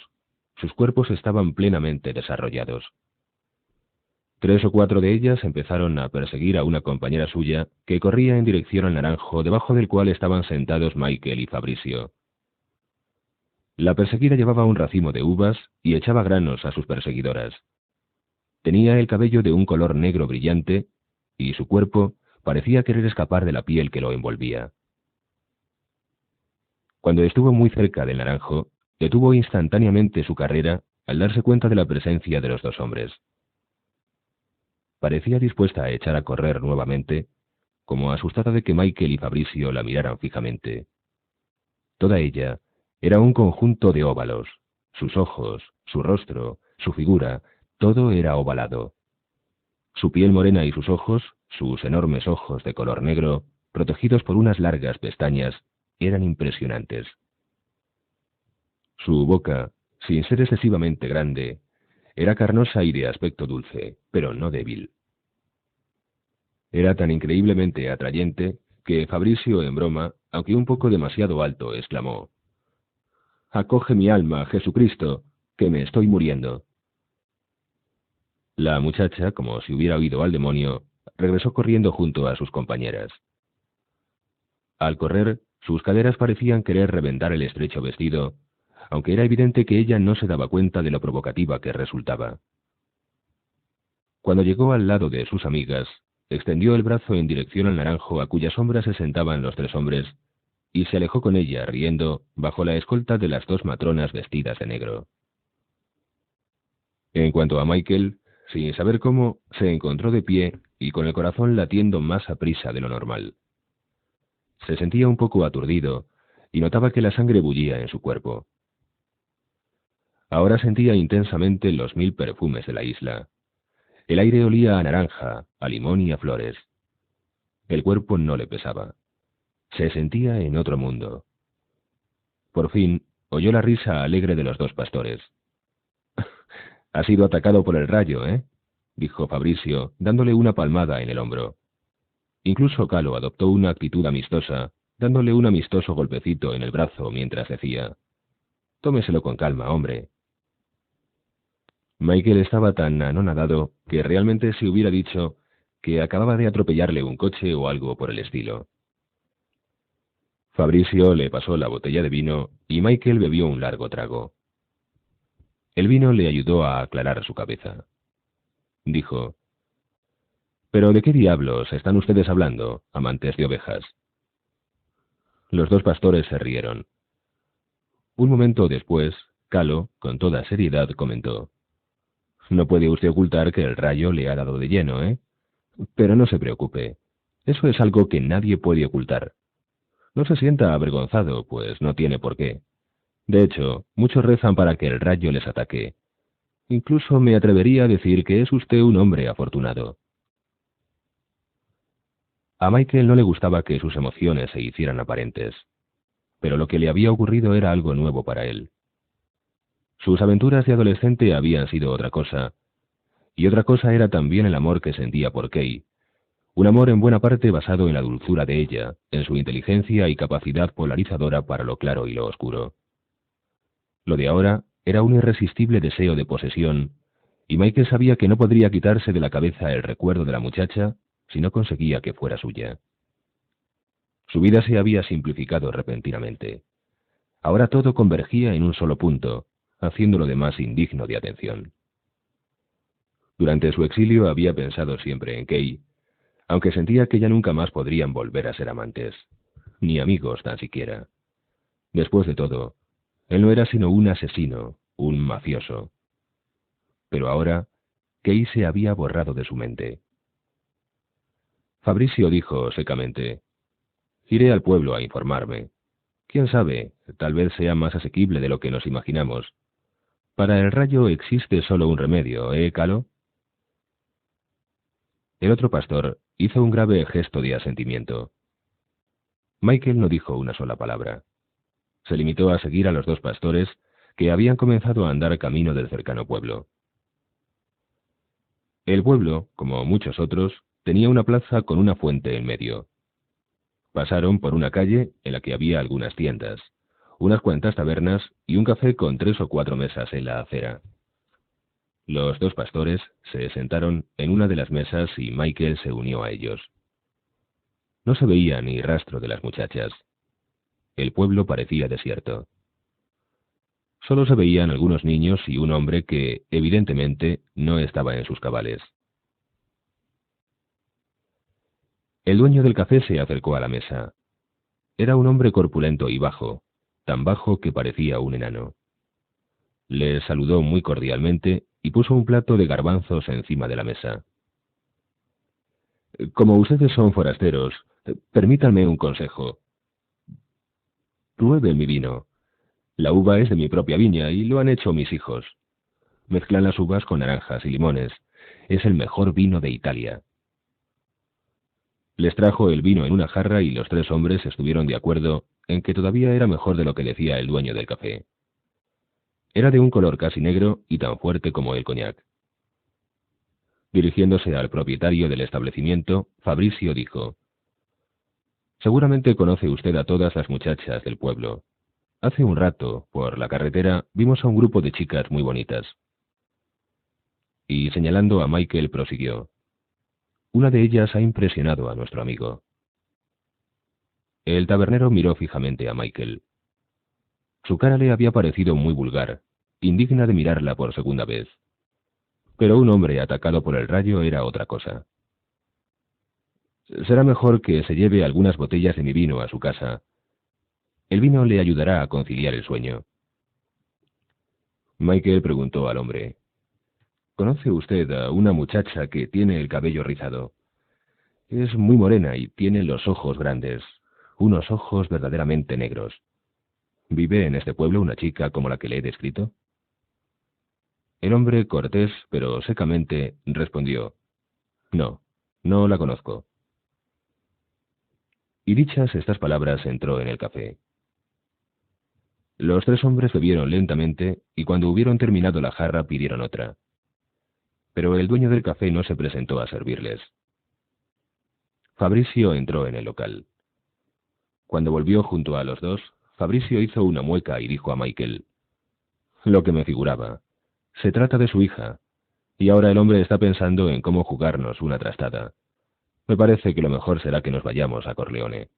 sus cuerpos estaban plenamente desarrollados. 3 o 4 de ellas empezaron a perseguir a una compañera suya que corría en dirección al naranjo debajo del cual estaban sentados Michael y Fabrizio. La perseguida llevaba un racimo de uvas y echaba granos a sus perseguidoras. Tenía el cabello de un color negro brillante y su cuerpo parecía querer escapar de la piel que lo envolvía. Cuando estuvo muy cerca del naranjo, detuvo instantáneamente su carrera al darse cuenta de la presencia de los dos hombres. Parecía dispuesta a echar a correr nuevamente, como asustada de que Michael y Fabrizio la miraran fijamente. Toda ella era un conjunto de óvalos. Sus ojos, su rostro, su figura, todo era ovalado. Su piel morena y sus ojos, sus enormes ojos de color negro, protegidos por unas largas pestañas, eran impresionantes. Su boca, sin ser excesivamente grande, era carnosa y de aspecto dulce, pero no débil. Era tan increíblemente atrayente que Fabrizio, en broma, aunque un poco demasiado alto, exclamó: «Acoge mi alma, Jesucristo, que me estoy muriendo». La muchacha, como si hubiera oído al demonio, regresó corriendo junto a sus compañeras. Al correr, sus caderas parecían querer reventar el estrecho vestido, aunque era evidente que ella no se daba cuenta de lo provocativa que resultaba. Cuando llegó al lado de sus amigas, extendió el brazo en dirección al naranjo a cuya sombra se sentaban los tres hombres, y se alejó con ella, riendo, bajo la escolta de las dos matronas vestidas de negro. En cuanto a Michael, sin saber cómo, se encontró de pie y con el corazón latiendo más aprisa de lo normal. Se sentía un poco aturdido y notaba que la sangre bullía en su cuerpo. Ahora sentía intensamente los 1000 perfumes de la isla. El aire olía a naranja, a limón y a flores. El cuerpo no le pesaba. Se sentía en otro mundo. Por fin, oyó la risa alegre de los dos pastores. «Ha sido atacado por el rayo, ¿eh?», dijo Fabrizio, dándole una palmada en el hombro. Incluso Calo adoptó una actitud amistosa, dándole un amistoso golpecito en el brazo mientras decía: «Tómeselo con calma, hombre». Michael estaba tan anonadado que realmente se hubiera dicho que acababa de atropellarle un coche o algo por el estilo. Fabrizio le pasó la botella de vino y Michael bebió un largo trago. El vino le ayudó a aclarar su cabeza. Dijo: «¿Pero de qué diablos están ustedes hablando, amantes de ovejas?». Los dos pastores se rieron. Un momento después, Calo, con toda seriedad, comentó: «No puede usted ocultar que el rayo le ha dado de lleno, ¿eh? Pero no se preocupe. Eso es algo que nadie puede ocultar. No se sienta avergonzado, pues no tiene por qué. De hecho, muchos rezan para que el rayo les ataque. Incluso me atrevería a decir que es usted un hombre afortunado». A Michael no le gustaba que sus emociones se hicieran aparentes, pero lo que le había ocurrido era algo nuevo para él. Sus aventuras de adolescente habían sido otra cosa, y otra cosa era también el amor que sentía por Kay, un amor en buena parte basado en la dulzura de ella, en su inteligencia y capacidad polarizadora para lo claro y lo oscuro. Lo de ahora era un irresistible deseo de posesión, y Michael sabía que no podría quitarse de la cabeza el recuerdo de la muchacha si no conseguía que fuera suya. Su vida se había simplificado repentinamente. Ahora todo convergía en un solo punto, haciendo lo demás indigno de atención. Durante su exilio había pensado siempre en Kay, aunque sentía que ya nunca más podrían volver a ser amantes, ni amigos tan siquiera. Después de todo, él no era sino un asesino, un mafioso. Pero ahora, Kay se había borrado de su mente. Fabrizio dijo secamente: «Iré al pueblo a informarme. Quién sabe, tal vez sea más asequible de lo que nos imaginamos. Para el rayo existe solo un remedio, ¿eh, Calo?». El otro pastor hizo un grave gesto de asentimiento. Michael no dijo una sola palabra. Se limitó a seguir a los dos pastores que habían comenzado a andar camino del cercano pueblo. El pueblo, como muchos otros, tenía una plaza con una fuente en medio. Pasaron por una calle en la que había algunas tiendas, unas cuantas tabernas y un café con 3 o 4 mesas en la acera. Los dos pastores se sentaron en una de las mesas y Michael se unió a ellos. No se veía ni rastro de las muchachas. El pueblo parecía desierto. Solo se veían algunos niños y un hombre que, evidentemente, no estaba en sus cabales. El dueño del café se acercó a la mesa. Era un hombre corpulento y bajo, tan bajo que parecía un enano. Le saludó muy cordialmente y puso un plato de garbanzos encima de la mesa. Como ustedes son forasteros, permítanme un consejo. Pruebe mi vino. La uva es de mi propia viña y lo han hecho mis hijos. Mezclan las uvas con naranjas y limones. Es el mejor vino de Italia. Les trajo el vino en una jarra y los tres hombres estuvieron de acuerdo en que todavía era mejor de lo que decía el dueño del café. Era de un color casi negro y tan fuerte como el coñac. Dirigiéndose al propietario del establecimiento, Fabrizio dijo: «Seguramente conoce usted a todas las muchachas del pueblo. Hace un rato, por la carretera, vimos a un grupo de chicas muy bonitas». Y señalando a Michael prosiguió: «Una de ellas ha impresionado a nuestro amigo». El tabernero miró fijamente a Michael. Su cara le había parecido muy vulgar, indigna de mirarla por segunda vez. Pero un hombre atacado por el rayo era otra cosa. «Será mejor que se lleve algunas botellas de mi vino a su casa. El vino le ayudará a conciliar el sueño». Michael preguntó al hombre: «¿Conoce usted a una muchacha que tiene el cabello rizado? Es muy morena y tiene los ojos grandes, unos ojos verdaderamente negros. ¿Vive en este pueblo una chica como la que le he descrito?» El hombre, cortés pero secamente, respondió: «No, no la conozco». Y dichas estas palabras entró en el café. Los tres hombres bebieron lentamente y cuando hubieron terminado la jarra pidieron otra. Pero el dueño del café no se presentó a servirles. Fabrizio entró en el local. Cuando volvió junto a los dos, Fabrizio hizo una mueca y dijo a Michael: «Lo que me figuraba. Se trata de su hija, y ahora el hombre está pensando en cómo jugarnos una trastada. Me parece que lo mejor será que nos vayamos a Corleone».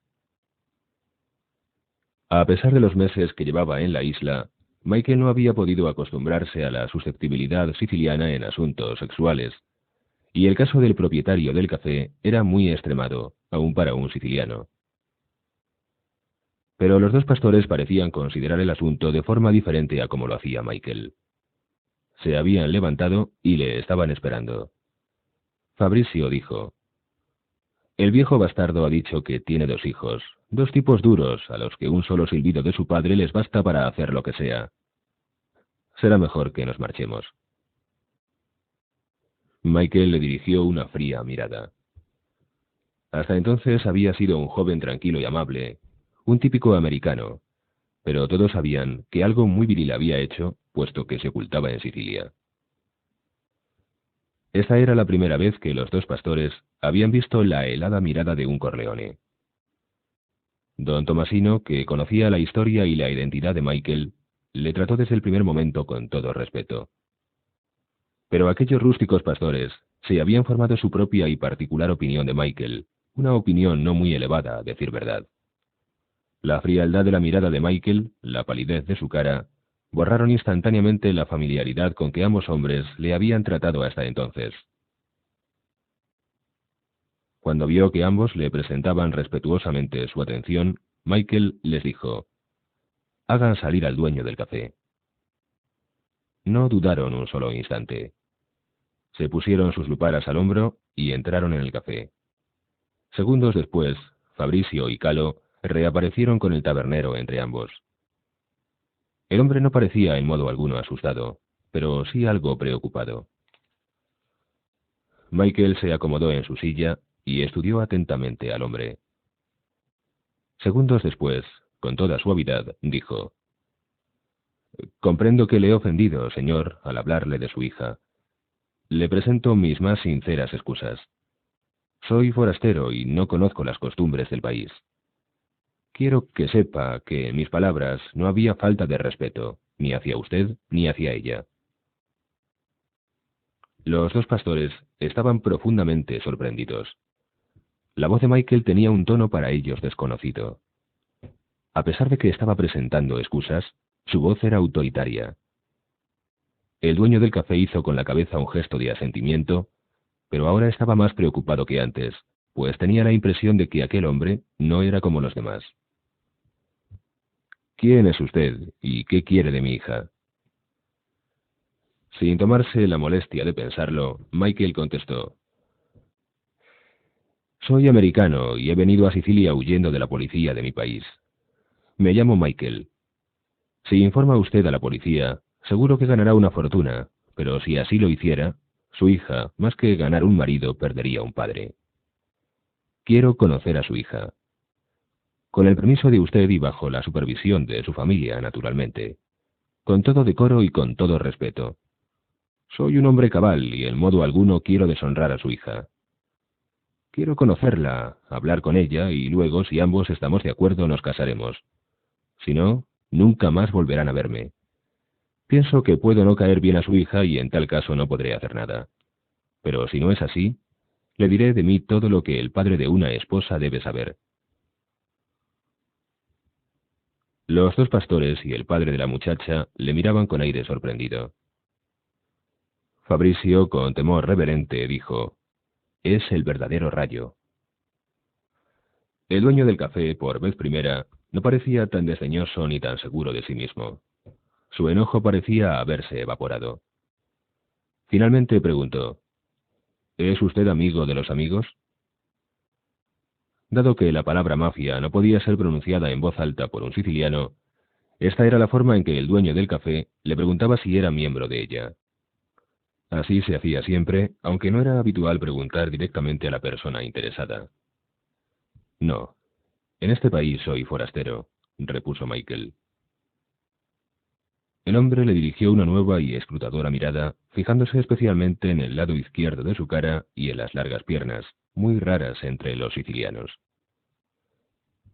A pesar de los meses que llevaba en la isla, Michael no había podido acostumbrarse a la susceptibilidad siciliana en asuntos sexuales, y el caso del propietario del café era muy extremado, aun para un siciliano. Pero los dos pastores parecían considerar el asunto de forma diferente a como lo hacía Michael. Se habían levantado y le estaban esperando. Fabrizio dijo: «El viejo bastardo ha dicho que tiene dos hijos, dos tipos duros a los que un solo silbido de su padre les basta para hacer lo que sea. Será mejor que nos marchemos». Michael le dirigió una fría mirada. Hasta entonces había sido un joven tranquilo y amable, un típico americano, pero todos sabían que algo muy viril había hecho, puesto que se ocultaba en Sicilia. Esta era la primera vez que los dos pastores habían visto la helada mirada de un Corleone. Don Tomasino, que conocía la historia y la identidad de Michael, le trató desde el primer momento con todo respeto. Pero aquellos rústicos pastores se habían formado su propia y particular opinión de Michael, una opinión no muy elevada, a decir verdad. La frialdad de la mirada de Michael, la palidez de su cara, borraron instantáneamente la familiaridad con que ambos hombres le habían tratado hasta entonces. Cuando vio que ambos le presentaban respetuosamente su atención, Michael les dijo: «Hagan salir al dueño del café». No dudaron un solo instante. Se pusieron sus luparas al hombro y entraron en el café. Segundos después, Fabrizio y Calo reaparecieron con el tabernero entre ambos. El hombre no parecía en modo alguno asustado, pero sí algo preocupado. Michael se acomodó en su silla y estudió atentamente al hombre. Segundos después, con toda suavidad, dijo: «Comprendo que le he ofendido, señor, al hablarle de su hija. Le presento mis más sinceras excusas. Soy forastero y no conozco las costumbres del país. Quiero que sepa que en mis palabras no había falta de respeto, ni hacia usted ni hacia ella». Los dos pastores estaban profundamente sorprendidos. La voz de Michael tenía un tono para ellos desconocido. A pesar de que estaba presentando excusas, su voz era autoritaria. El dueño del café hizo con la cabeza un gesto de asentimiento, pero ahora estaba más preocupado que antes, pues tenía la impresión de que aquel hombre no era como los demás. ¿Quién es usted y qué quiere de mi hija? Sin tomarse la molestia de pensarlo, Michael contestó: Soy americano y he venido a Sicilia huyendo de la policía de mi país. Me llamo Michael. Si informa usted a la policía, seguro que ganará una fortuna, pero si así lo hiciera, su hija, más que ganar un marido, perdería un padre. Quiero conocer a su hija. Con el permiso de usted y bajo la supervisión de su familia, naturalmente. Con todo decoro y con todo respeto. Soy un hombre cabal y en modo alguno quiero deshonrar a su hija. Quiero conocerla, hablar con ella y luego, si ambos estamos de acuerdo, nos casaremos. Si no, nunca más volverán a verme. Pienso que puedo no caer bien a su hija y en tal caso no podré hacer nada. Pero si no es así, le diré de mí todo lo que el padre de una esposa debe saber. Los dos pastores y el padre de la muchacha le miraban con aire sorprendido. Fabricio, con temor reverente, dijo: «Es el verdadero Rayo». El dueño del café, por vez primera, no parecía tan desdeñoso ni tan seguro de sí mismo. Su enojo parecía haberse evaporado. Finalmente preguntó: «¿Es usted amigo de los amigos?». Dado que la palabra mafia no podía ser pronunciada en voz alta por un siciliano, esta era la forma en que el dueño del café le preguntaba si era miembro de ella. Así se hacía siempre, aunque no era habitual preguntar directamente a la persona interesada. «No, en este país soy forastero», repuso Michael. El hombre le dirigió una nueva y escrutadora mirada, fijándose especialmente en el lado izquierdo de su cara y en las largas piernas, muy raras entre los sicilianos.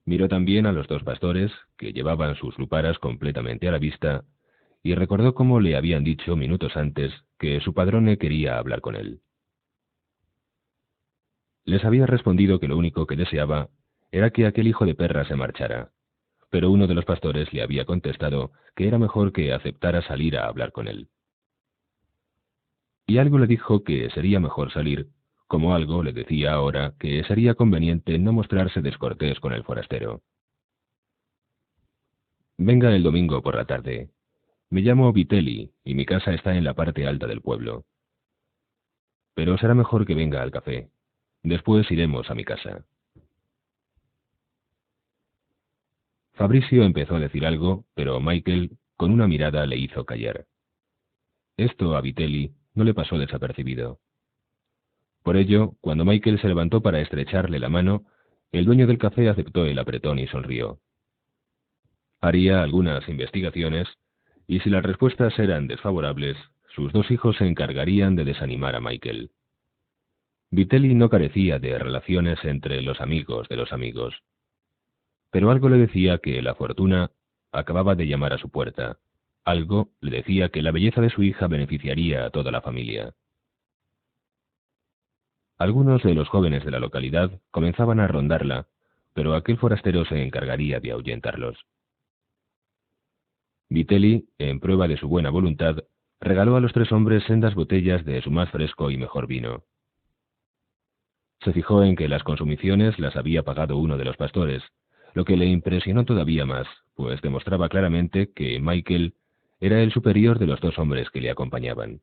Miró también a los dos pastores, que llevaban sus luparas completamente a la vista, y recordó cómo le habían dicho minutos antes que su padrone quería hablar con él. Les había respondido que lo único que deseaba era que aquel hijo de perra se marchara, pero uno de los pastores le había contestado que era mejor que aceptara salir a hablar con él. Y algo le dijo que sería mejor salir, como algo le decía ahora que sería conveniente no mostrarse descortés con el forastero. «Venga el domingo por la tarde. Me llamo Vitelli y mi casa está en la parte alta del pueblo. Pero será mejor que venga al café. Después iremos a mi casa». Fabricio empezó a decir algo, pero Michael, con una mirada, le hizo callar. Esto a Vitelli no le pasó desapercibido. Por ello, cuando Michael se levantó para estrecharle la mano, el dueño del café aceptó el apretón y sonrió. Haría algunas investigaciones, y si las respuestas eran desfavorables, sus dos hijos se encargarían de desanimar a Michael. Vitelli no carecía de relaciones entre los amigos de los amigos, pero algo le decía que la fortuna acababa de llamar a su puerta. Algo le decía que la belleza de su hija beneficiaría a toda la familia. Algunos de los jóvenes de la localidad comenzaban a rondarla, pero aquel forastero se encargaría de ahuyentarlos. Vitelli, en prueba de su buena voluntad, regaló a los tres hombres sendas botellas de su más fresco y mejor vino. Se fijó en que las consumiciones las había pagado uno de los pastores, lo que le impresionó todavía más, pues demostraba claramente que Michael era el superior de los dos hombres que le acompañaban.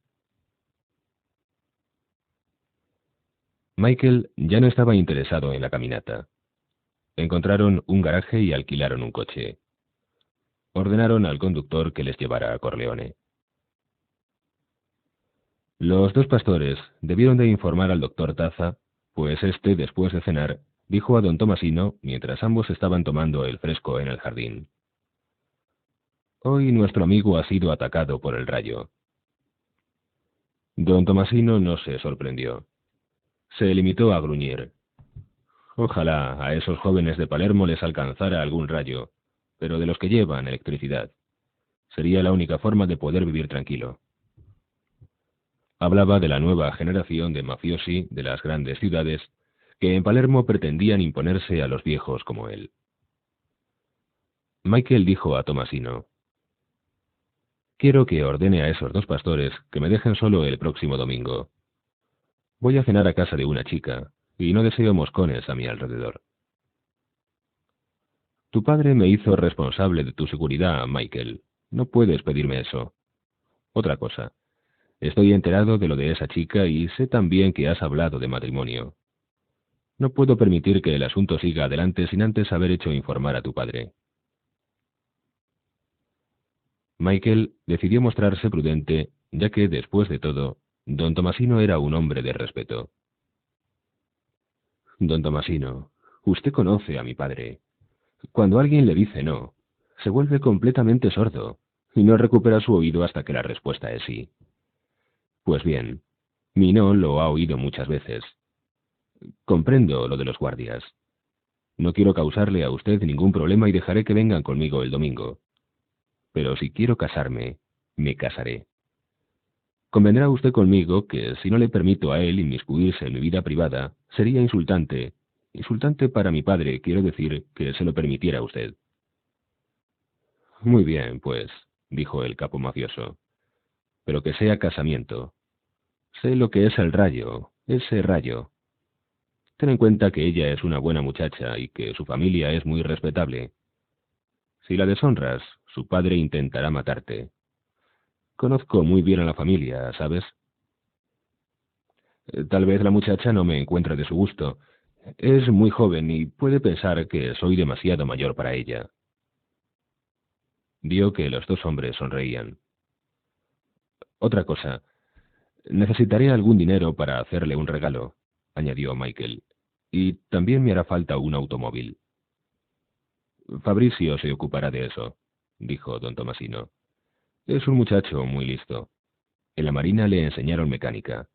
Michael ya no estaba interesado en la caminata. Encontraron un garaje y alquilaron un coche. Ordenaron al conductor que les llevara a Corleone. Los dos pastores debieron de informar al doctor Taza, pues éste, después de cenar, dijo a don Tomasino, mientras ambos estaban tomando el fresco en el jardín: «Hoy nuestro amigo ha sido atacado por el rayo». Don Tomasino no se sorprendió. Se limitó a gruñir: «Ojalá a esos jóvenes de Palermo les alcanzara algún rayo, pero de los que llevan electricidad. Sería la única forma de poder vivir tranquilo». Hablaba de la nueva generación de mafiosi de las grandes ciudades que en Palermo pretendían imponerse a los viejos como él. Michael dijo a Tomasino: «Quiero que ordene a esos dos pastores que me dejen solo el próximo domingo. Voy a cenar a casa de una chica, y no deseo moscones a mi alrededor. Tu padre me hizo responsable de tu seguridad, Michael. No puedes pedirme eso. Otra cosa. Estoy enterado de lo de esa chica y sé también que has hablado de matrimonio. No puedo permitir que el asunto siga adelante sin antes haber hecho informar a tu padre. Michael decidió mostrarse prudente, ya que, después de todo, don Tomasino era un hombre de respeto. Don Tomasino, usted conoce a mi padre. Cuando alguien le dice no, se vuelve completamente sordo y no recupera su oído hasta que la respuesta es sí. Pues bien, mi no lo ha oído muchas veces. Comprendo lo de los guardias. No quiero causarle a usted ningún problema y dejaré que vengan conmigo el domingo. Pero si quiero casarme, me casaré. Convendrá usted conmigo que si no le permito a él inmiscuirse en mi vida privada, sería insultante. Insultante para mi padre, quiero decir, que se lo permitiera a usted. Muy bien, pues, dijo el capo mafioso. Pero que sea casamiento. Sé lo que es el rayo, ese rayo. Ten en cuenta que ella es una buena muchacha y que su familia es muy respetable. Si la deshonras, su padre intentará matarte. Conozco muy bien a la familia, ¿sabes? Tal vez la muchacha no me encuentre de su gusto. Es muy joven y puede pensar que soy demasiado mayor para ella. Vio que los dos hombres sonreían. Otra cosa, necesitaré algún dinero para hacerle un regalo, añadió Michael, y también me hará falta un automóvil. Fabricio se ocupará de eso, dijo don Tomasino. Es un muchacho muy listo. En la marina le enseñaron mecánica.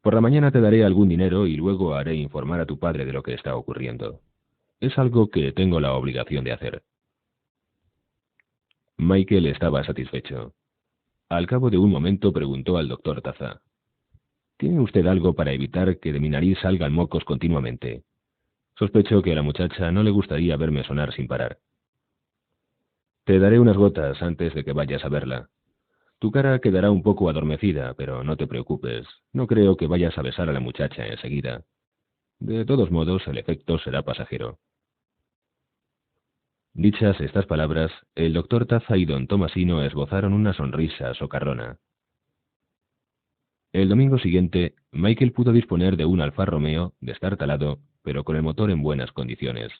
Por la mañana te daré algún dinero y luego haré informar a tu padre de lo que está ocurriendo. Es algo que tengo la obligación de hacer. Michael estaba satisfecho. Al cabo de un momento preguntó al doctor Taza. ¿Tiene usted algo para evitar que de mi nariz salgan mocos continuamente? Sospecho que a la muchacha no le gustaría verme sonar sin parar. Te daré unas gotas antes de que vayas a verla. Tu cara quedará un poco adormecida, pero no te preocupes. No creo que vayas a besar a la muchacha enseguida. De todos modos, el efecto será pasajero. Dichas estas palabras, el doctor Taza y don Tomasino esbozaron una sonrisa socarrona. El domingo siguiente, Michael pudo disponer de un Alfa Romeo destartalado, pero con el motor en buenas condiciones.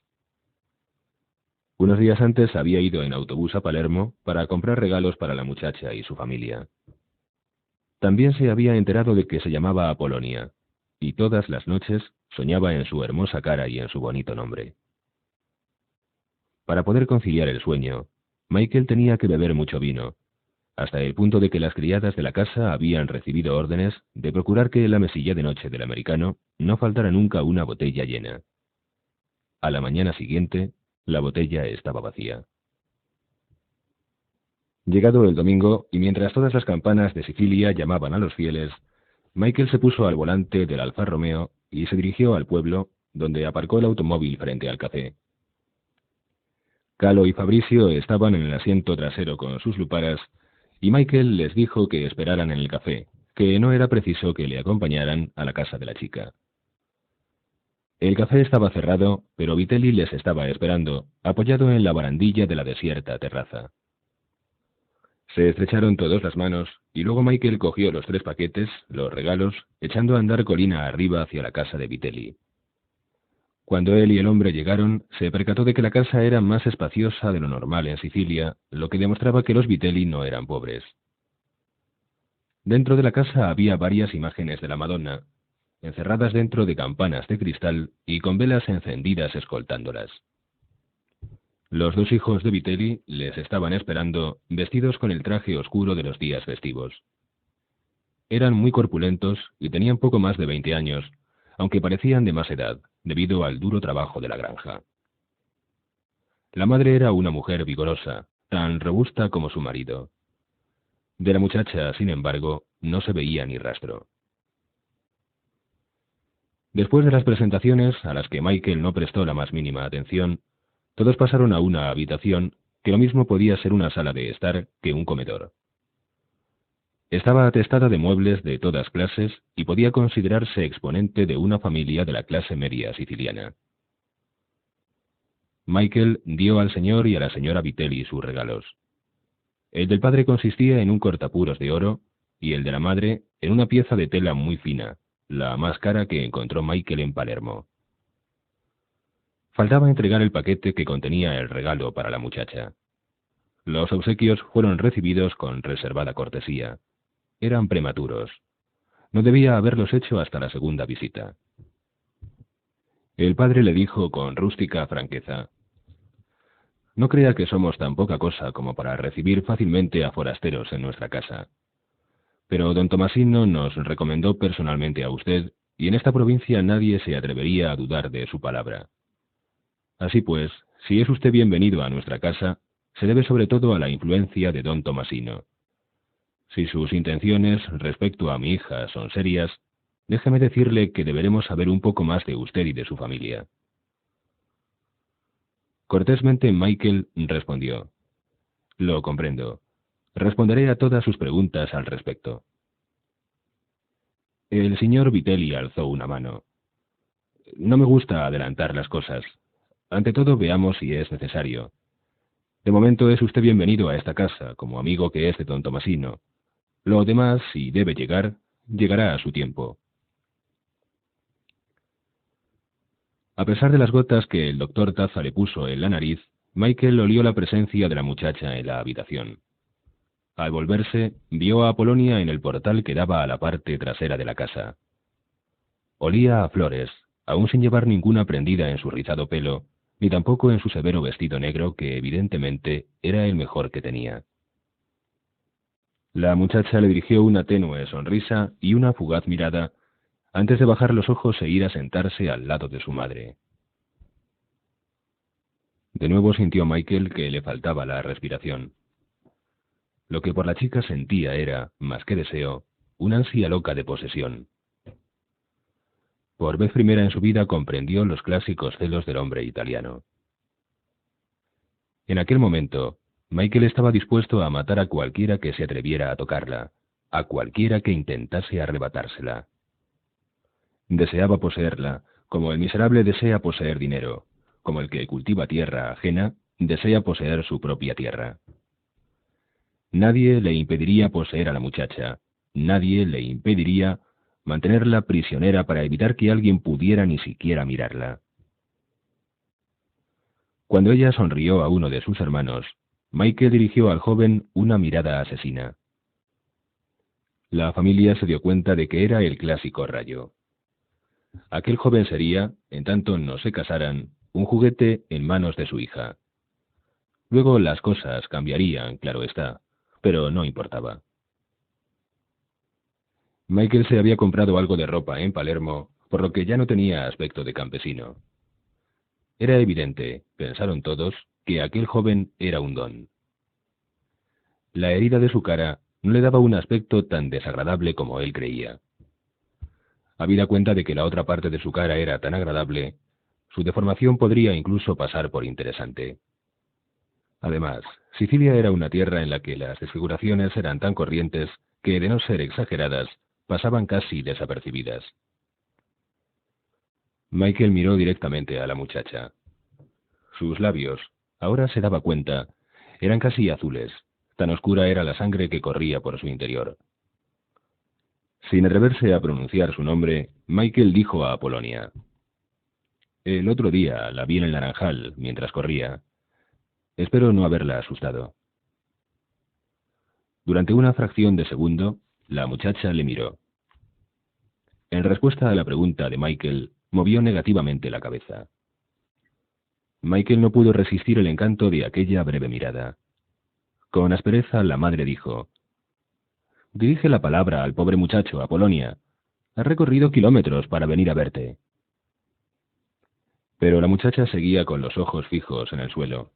Unos días antes había ido en autobús a Palermo para comprar regalos para la muchacha y su familia. También se había enterado de que se llamaba Apolonia, y todas las noches soñaba en su hermosa cara y en su bonito nombre. Para poder conciliar el sueño, Michael tenía que beber mucho vino, hasta el punto de que las criadas de la casa habían recibido órdenes de procurar que en la mesilla de noche del americano no faltara nunca una botella llena. A la mañana siguiente, la botella estaba vacía. Llegado el domingo, y mientras todas las campanas de Sicilia llamaban a los fieles, Michael se puso al volante del Alfa Romeo y se dirigió al pueblo, donde aparcó el automóvil frente al café. Calo y Fabricio estaban en el asiento trasero con sus luparas, y Michael les dijo que esperaran en el café, que no era preciso que le acompañaran a la casa de la chica. El café estaba cerrado, pero Vitelli les estaba esperando, apoyado en la barandilla de la desierta terraza. Se estrecharon todos las manos, y luego Michael cogió los 3 paquetes, los regalos, echando a andar colina arriba hacia la casa de Vitelli. Cuando él y el hombre llegaron, se percató de que la casa era más espaciosa de lo normal en Sicilia, lo que demostraba que los Vitelli no eran pobres. Dentro de la casa había varias imágenes de la Madonna, encerradas dentro de campanas de cristal y con velas encendidas escoltándolas. Los 2 hijos de Vitelli les estaban esperando, vestidos con el traje oscuro de los días festivos. Eran muy corpulentos y tenían poco más de 20 años, aunque parecían de más edad, debido al duro trabajo de la granja. La madre era una mujer vigorosa, tan robusta como su marido. De la muchacha, sin embargo, no se veía ni rastro. Después de las presentaciones, a las que Michael no prestó la más mínima atención, todos pasaron a una habitación que lo mismo podía ser una sala de estar que un comedor. Estaba atestada de muebles de todas clases y podía considerarse exponente de una familia de la clase media siciliana. Michael dio al señor y a la señora Vitelli sus regalos. El del padre consistía en un cortapuros de oro y el de la madre en una pieza de tela muy fina, la más cara que encontró Michael en Palermo. Faltaba entregar el paquete que contenía el regalo para la muchacha. Los obsequios fueron recibidos con reservada cortesía. Eran prematuros. No debía haberlos hecho hasta la segunda visita. El padre le dijo con rústica franqueza: «No crea que somos tan poca cosa como para recibir fácilmente a forasteros en nuestra casa. Pero don Tomasino nos recomendó personalmente a usted, y en esta provincia nadie se atrevería a dudar de su palabra. Así pues, si es usted bienvenido a nuestra casa, se debe sobre todo a la influencia de don Tomasino. Si sus intenciones respecto a mi hija son serias, déjeme decirle que deberemos saber un poco más de usted y de su familia». Cortésmente Michael respondió: «Lo comprendo. Responderé a todas sus preguntas al respecto». El señor Vitelli alzó una mano. «No me gusta adelantar las cosas. Ante todo veamos si es necesario. De momento es usted bienvenido a esta casa, como amigo que es de don Tomasino. Lo demás, si debe llegar, llegará a su tiempo». A pesar de las gotas que el doctor Taza le puso en la nariz, Michael olió la presencia de la muchacha en la habitación. Al volverse, vio a Apolonia en el portal que daba a la parte trasera de la casa. Olía a flores, aún sin llevar ninguna prendida en su rizado pelo, ni tampoco en su severo vestido negro que evidentemente era el mejor que tenía. La muchacha le dirigió una tenue sonrisa y una fugaz mirada antes de bajar los ojos e ir a sentarse al lado de su madre. De nuevo sintió Michael que le faltaba la respiración. Lo que por la chica sentía era, más que deseo, una ansia loca de posesión. Por vez primera en su vida comprendió los clásicos celos del hombre italiano. En aquel momento, Michael estaba dispuesto a matar a cualquiera que se atreviera a tocarla, a cualquiera que intentase arrebatársela. Deseaba poseerla, como el miserable desea poseer dinero, como el que cultiva tierra ajena desea poseer su propia tierra. Nadie le impediría poseer a la muchacha, nadie le impediría mantenerla prisionera para evitar que alguien pudiera ni siquiera mirarla. Cuando ella sonrió a uno de sus hermanos, Michael dirigió al joven una mirada asesina. La familia se dio cuenta de que era el clásico rayo. Aquel joven sería, en tanto no se casaran, un juguete en manos de su hija. Luego las cosas cambiarían, claro está, pero no importaba. Michael se había comprado algo de ropa en Palermo, por lo que ya no tenía aspecto de campesino. Era evidente, pensaron todos, que aquel joven era un don. La herida de su cara no le daba un aspecto tan desagradable como él creía. Habida cuenta de que la otra parte de su cara era tan agradable, su deformación podría incluso pasar por interesante. Además, Sicilia era una tierra en la que las desfiguraciones eran tan corrientes que, de no ser exageradas, pasaban casi desapercibidas. Michael miró directamente a la muchacha. Sus labios, ahora se daba cuenta, eran casi azules, tan oscura era la sangre que corría por su interior. Sin atreverse a pronunciar su nombre, Michael dijo a Apolonia: «El otro día la vi en el naranjal mientras corría. Espero no haberla asustado». Durante una fracción de segundo, la muchacha le miró. En respuesta a la pregunta de Michael, movió negativamente la cabeza. Michael no pudo resistir el encanto de aquella breve mirada. Con aspereza, la madre dijo: «Dirige la palabra al pobre muchacho, Apolonia. Ha recorrido kilómetros para venir a verte». Pero la muchacha seguía con los ojos fijos en el suelo.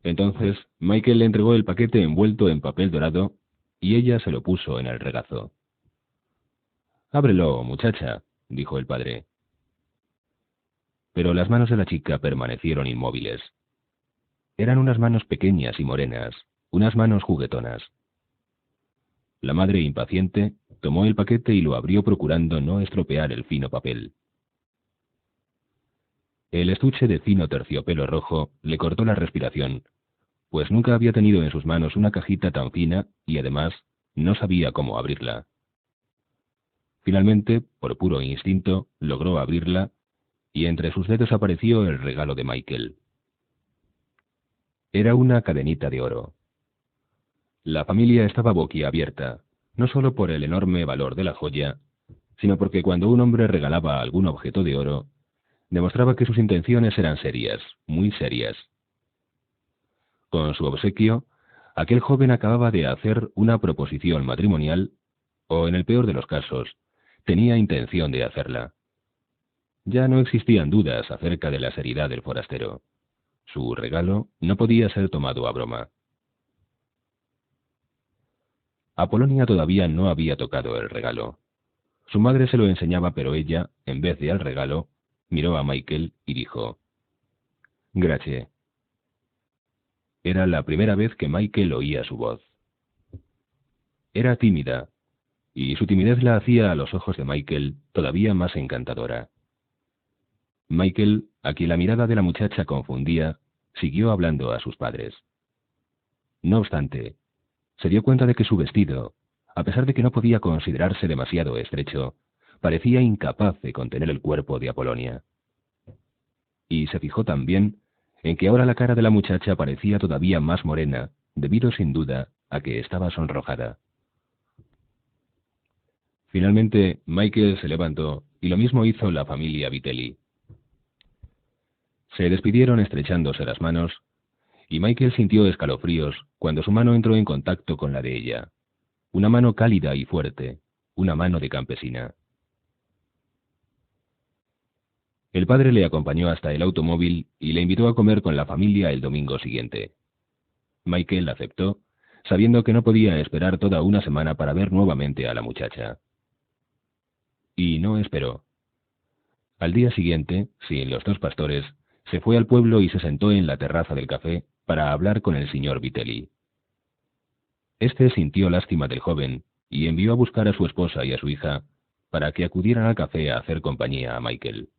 Entonces, Michael le entregó el paquete envuelto en papel dorado y ella se lo puso en el regazo. «Ábrelo, muchacha», dijo el padre. Pero las manos de la chica permanecieron inmóviles. Eran unas manos pequeñas y morenas, unas manos juguetonas. La madre, impaciente, tomó el paquete y lo abrió procurando no estropear el fino papel. El estuche de fino terciopelo rojo le cortó la respiración, pues nunca había tenido en sus manos una cajita tan fina y además no sabía cómo abrirla. Finalmente, por puro instinto, logró abrirla y entre sus dedos apareció el regalo de Michael. Era una cadenita de oro. La familia estaba boquiabierta, no solo por el enorme valor de la joya, sino porque cuando un hombre regalaba algún objeto de oro, demostraba que sus intenciones eran serias, muy serias. Con su obsequio, aquel joven acababa de hacer una proposición matrimonial, o en el peor de los casos, tenía intención de hacerla. Ya no existían dudas acerca de la seriedad del forastero. Su regalo no podía ser tomado a broma. Apolonia todavía no había tocado el regalo. Su madre se lo enseñaba, pero ella, en vez de al regalo, miró a Michael y dijo: «Gracias». Era la primera vez que Michael oía su voz. Era tímida, y su timidez la hacía a los ojos de Michael todavía más encantadora. Michael, a quien la mirada de la muchacha confundía, siguió hablando a sus padres. No obstante, se dio cuenta de que su vestido, a pesar de que no podía considerarse demasiado estrecho, parecía incapaz de contener el cuerpo de Apolonia. Y se fijó también en que ahora la cara de la muchacha parecía todavía más morena, debido sin duda a que estaba sonrojada. Finalmente, Michael se levantó y lo mismo hizo la familia Vitelli. Se despidieron estrechándose las manos, y Michael sintió escalofríos cuando su mano entró en contacto con la de ella. Una mano cálida y fuerte, una mano de campesina. El padre le acompañó hasta el automóvil y le invitó a comer con la familia el domingo siguiente. Michael aceptó, sabiendo que no podía esperar toda una semana para ver nuevamente a la muchacha. Y no esperó. Al día siguiente, sin los dos pastores, se fue al pueblo y se sentó en la terraza del café para hablar con el señor Vitelli. Este sintió lástima del joven y envió a buscar a su esposa y a su hija para que acudieran al café a hacer compañía a Michael.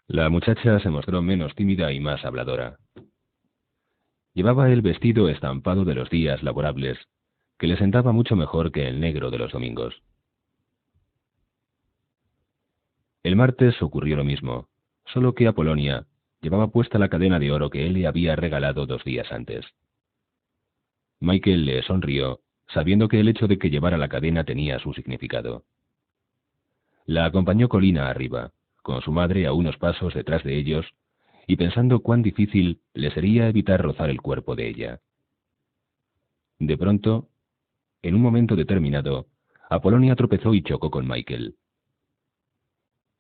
La muchacha se mostró menos tímida y más habladora. Llevaba el vestido estampado de los días laborables, que le sentaba mucho mejor que el negro de los domingos. El martes ocurrió lo mismo, solo que Apolonia llevaba puesta la cadena de oro que él le había regalado 2 días antes. Michael le sonrió, sabiendo que el hecho de que llevara la cadena tenía su significado. La acompañó colina arriba, con su madre a unos pasos detrás de ellos, y pensando cuán difícil le sería evitar rozar el cuerpo de ella. De pronto, en un momento determinado, Apolonia tropezó y chocó con Michael.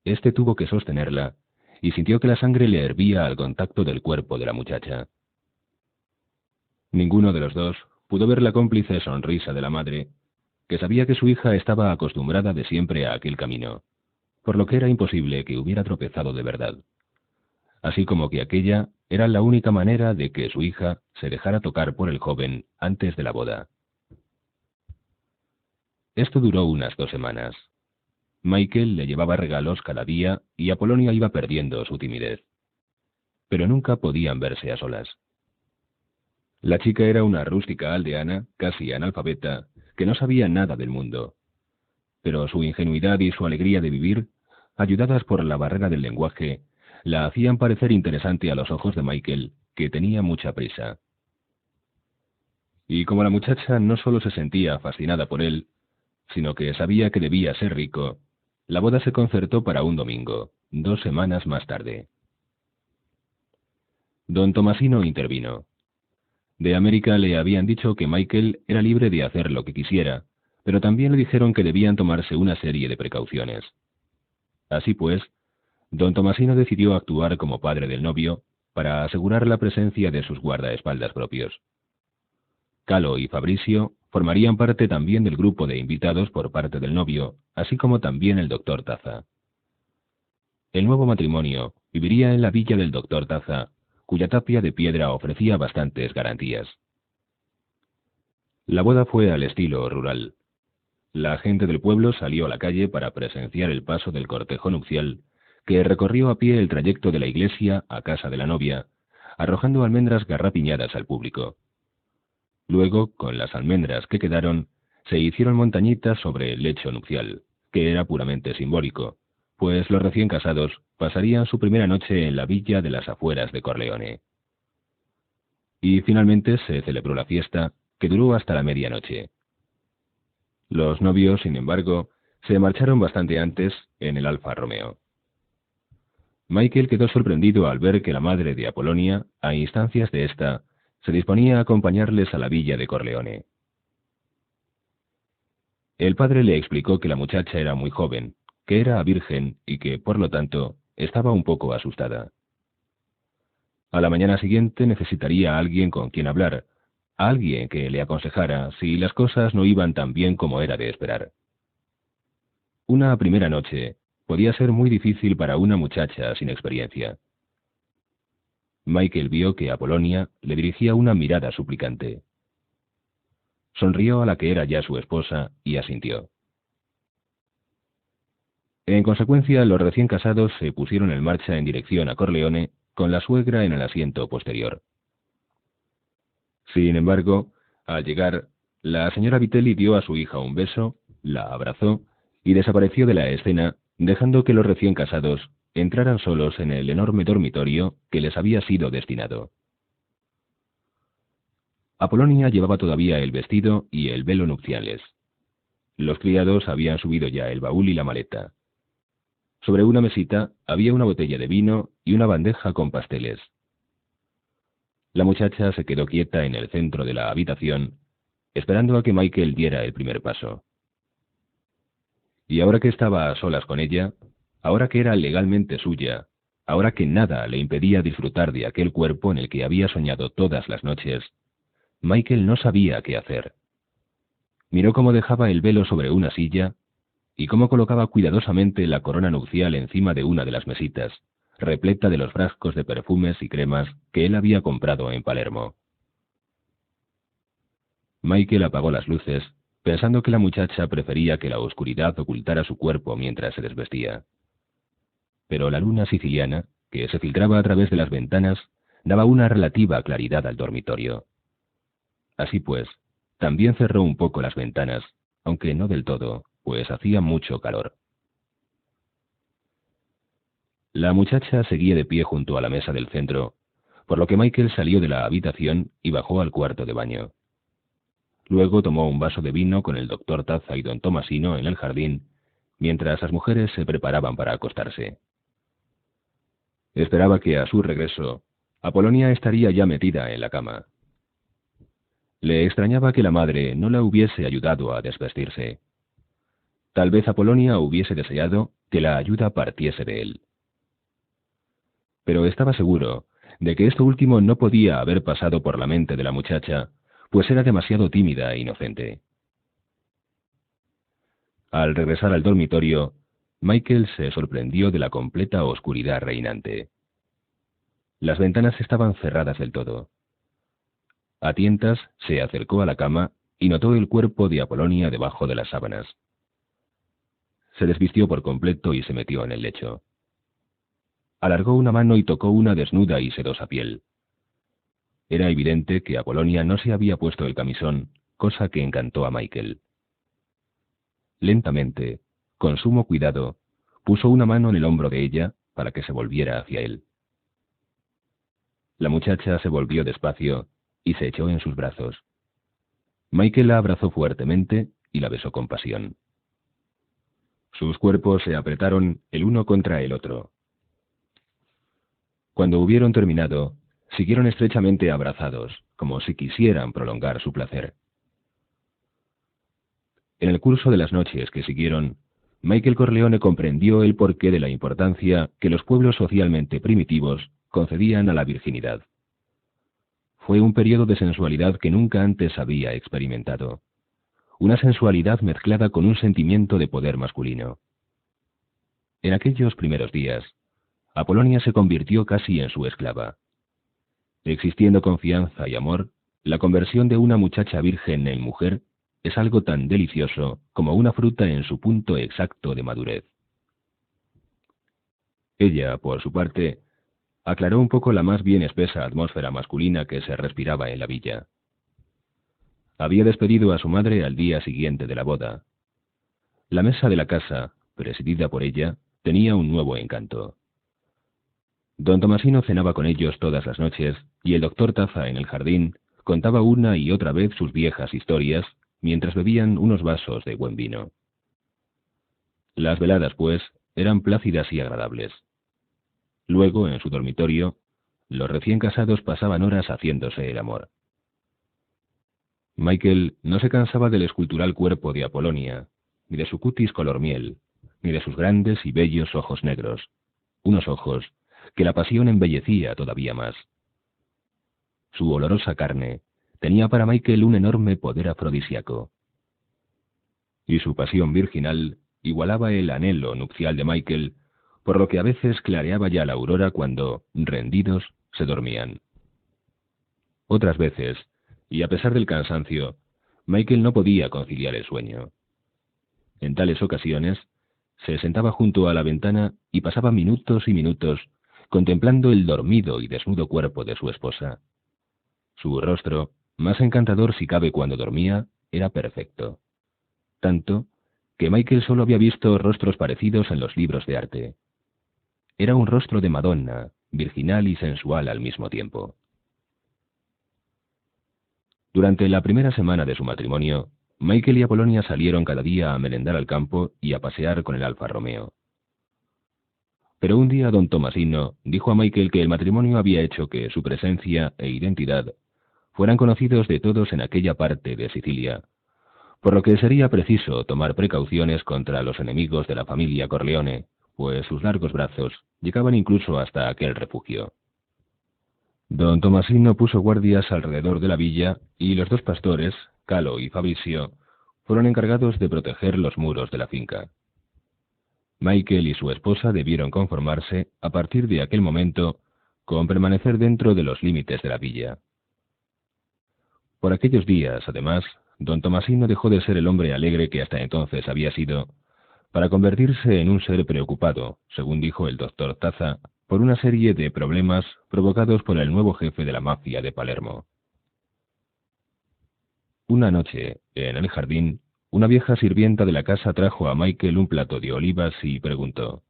Este tuvo que sostenerla, y sintió que la sangre le hervía al contacto del cuerpo de la muchacha. Ninguno de los dos pudo ver la cómplice sonrisa de la madre, que sabía que su hija estaba acostumbrada de siempre a aquel camino, por lo que era imposible que hubiera tropezado de verdad, así como que aquella era la única manera de que su hija se dejara tocar por el joven antes de la boda. Esto duró unas 2 semanas. Michael le llevaba regalos cada día y Apolonia iba perdiendo su timidez. Pero nunca podían verse a solas. La chica era una rústica aldeana, casi analfabeta, que no sabía nada del mundo. Pero su ingenuidad y su alegría de vivir, ayudadas por la barrera del lenguaje, la hacían parecer interesante a los ojos de Michael, que tenía mucha prisa. Y como la muchacha no solo se sentía fascinada por él, sino que sabía que debía ser rico, la boda se concertó para un domingo, 2 semanas más tarde. Don Tomasino intervino. De América le habían dicho que Michael era libre de hacer lo que quisiera, pero también le dijeron que debían tomarse una serie de precauciones. Así pues, don Tomasino decidió actuar como padre del novio para asegurar la presencia de sus guardaespaldas propios. Calo y Fabricio formarían parte también del grupo de invitados por parte del novio, así como también el doctor Taza. El nuevo matrimonio viviría en la villa del doctor Taza, cuya tapia de piedra ofrecía bastantes garantías. La boda fue al estilo rural. La gente del pueblo salió a la calle para presenciar el paso del cortejo nupcial, que recorrió a pie el trayecto de la iglesia a casa de la novia, arrojando almendras garrapiñadas al público. Luego, con las almendras que quedaron, se hicieron montañitas sobre el lecho nupcial, que era puramente simbólico, pues los recién casados pasarían su primera noche en la villa de las afueras de Corleone. Y finalmente se celebró la fiesta, que duró hasta la medianoche. Los novios, sin embargo, se marcharon bastante antes en el Alfa Romeo. Michael quedó sorprendido al ver que la madre de Apolonia, a instancias de ésta, se disponía a acompañarles a la villa de Corleone. El padre le explicó que la muchacha era muy joven, que era virgen y que, por lo tanto, estaba un poco asustada. A la mañana siguiente necesitaría a alguien con quien hablar, a alguien que le aconsejara si las cosas no iban tan bien como era de esperar. Una primera noche podía ser muy difícil para una muchacha sin experiencia. Michael vio que Apolonia le dirigía una mirada suplicante. Sonrió a la que era ya su esposa y asintió. En consecuencia, los recién casados se pusieron en marcha en dirección a Corleone, con la suegra en el asiento posterior. Sin embargo, al llegar, la señora Vitelli dio a su hija un beso, la abrazó y desapareció de la escena, dejando que los recién casados entraran solos en el enorme dormitorio que les había sido destinado. Apolonia llevaba todavía el vestido y el velo nupciales. Los criados habían subido ya el baúl y la maleta. Sobre una mesita había una botella de vino y una bandeja con pasteles. La muchacha se quedó quieta en el centro de la habitación, esperando a que Michael diera el primer paso. Y ahora que estaba a solas con ella, ahora que era legalmente suya, ahora que nada le impedía disfrutar de aquel cuerpo en el que había soñado todas las noches, Michael no sabía qué hacer. Miró cómo dejaba el velo sobre una silla y cómo colocaba cuidadosamente la corona nupcial encima de una de las mesitas, repleta de los frascos de perfumes y cremas que él había comprado en Palermo. Michael apagó las luces, pensando que la muchacha prefería que la oscuridad ocultara su cuerpo mientras se desvestía. Pero la luna siciliana, que se filtraba a través de las ventanas, daba una relativa claridad al dormitorio. Así pues, también cerró un poco las ventanas, aunque no del todo, pues hacía mucho calor. La muchacha seguía de pie junto a la mesa del centro, por lo que Michael salió de la habitación y bajó al cuarto de baño. Luego tomó un vaso de vino con el doctor Taza y don Tomasino en el jardín, mientras las mujeres se preparaban para acostarse. Esperaba que a su regreso, Apolonia estaría ya metida en la cama. Le extrañaba que la madre no la hubiese ayudado a desvestirse. Tal vez Apolonia hubiese deseado que la ayuda partiese de él. Pero estaba seguro de que esto último no podía haber pasado por la mente de la muchacha, pues era demasiado tímida e inocente. Al regresar al dormitorio, Michael se sorprendió de la completa oscuridad reinante. Las ventanas estaban cerradas del todo. A tientas se acercó a la cama y notó el cuerpo de Apolonia debajo de las sábanas. Se desvistió por completo y se metió en el lecho. Alargó una mano y tocó una desnuda y sedosa piel. Era evidente que Apolonia no se había puesto el camisón, cosa que encantó a Michael. Lentamente, con sumo cuidado, puso una mano en el hombro de ella para que se volviera hacia él. La muchacha se volvió despacio y se echó en sus brazos. Michael la abrazó fuertemente y la besó con pasión. Sus cuerpos se apretaron el uno contra el otro. Cuando hubieron terminado, siguieron estrechamente abrazados, como si quisieran prolongar su placer. En el curso de las noches que siguieron, Michael Corleone comprendió el porqué de la importancia que los pueblos socialmente primitivos concedían a la virginidad. Fue un periodo de sensualidad que nunca antes había experimentado. Una sensualidad mezclada con un sentimiento de poder masculino. En aquellos primeros días, Apolonia se convirtió casi en su esclava. Existiendo confianza y amor, La conversión de una muchacha virgen en mujer es algo tan delicioso como una fruta en su punto exacto de madurez. Ella, por su parte, aclaró un poco la más bien espesa atmósfera masculina que se respiraba en la villa. Había despedido a su madre al día siguiente de la boda. La mesa de la casa, presidida por ella, tenía un nuevo encanto. Don Tomasino cenaba con ellos todas las noches, y el doctor Taza en el jardín contaba una y otra vez sus viejas historias, mientras bebían unos vasos de buen vino. Las veladas, pues, eran plácidas y agradables. Luego, en su dormitorio, los recién casados pasaban horas haciéndose el amor. Michael no se cansaba del escultural cuerpo de Apolonia, ni de su cutis color miel, ni de sus grandes y bellos ojos negros, unos ojos que la pasión embellecía todavía más. Su olorosa carne tenía para Michael un enorme poder afrodisíaco. Y su pasión virginal igualaba el anhelo nupcial de Michael, por lo que a veces clareaba ya la aurora cuando, rendidos, se dormían. Otras veces, y a pesar del cansancio, Michael no podía conciliar el sueño. En tales ocasiones, se sentaba junto a la ventana y pasaba minutos y minutos contemplando el dormido y desnudo cuerpo de su esposa. Su rostro, más encantador si cabe cuando dormía, era perfecto. Tanto que Michael solo había visto rostros parecidos en los libros de arte. Era un rostro de Madonna, virginal y sensual al mismo tiempo. Durante la primera semana de su matrimonio, Michael y Apolonia salieron cada día a merendar al campo y a pasear con el Alfa Romeo. Pero un día don Tomasino dijo a Michael que el matrimonio había hecho que su presencia e identidad fueran conocidos de todos en aquella parte de Sicilia, por lo que sería preciso tomar precauciones contra los enemigos de la familia Corleone, pues sus largos brazos llegaban incluso hasta aquel refugio. Don Tomasino puso guardias alrededor de la villa y los dos pastores, Calo y Fabrizio, fueron encargados de proteger los muros de la finca. Michael y su esposa debieron conformarse, a partir de aquel momento, con permanecer dentro de los límites de la villa. Por aquellos días, además, don Tomasino dejó de ser el hombre alegre que hasta entonces había sido, para convertirse en un ser preocupado, según dijo el doctor Taza, por una serie de problemas provocados por el nuevo jefe de la mafia de Palermo. Una noche, en el jardín, una vieja sirvienta de la casa trajo a Michael un plato de olivas y preguntó: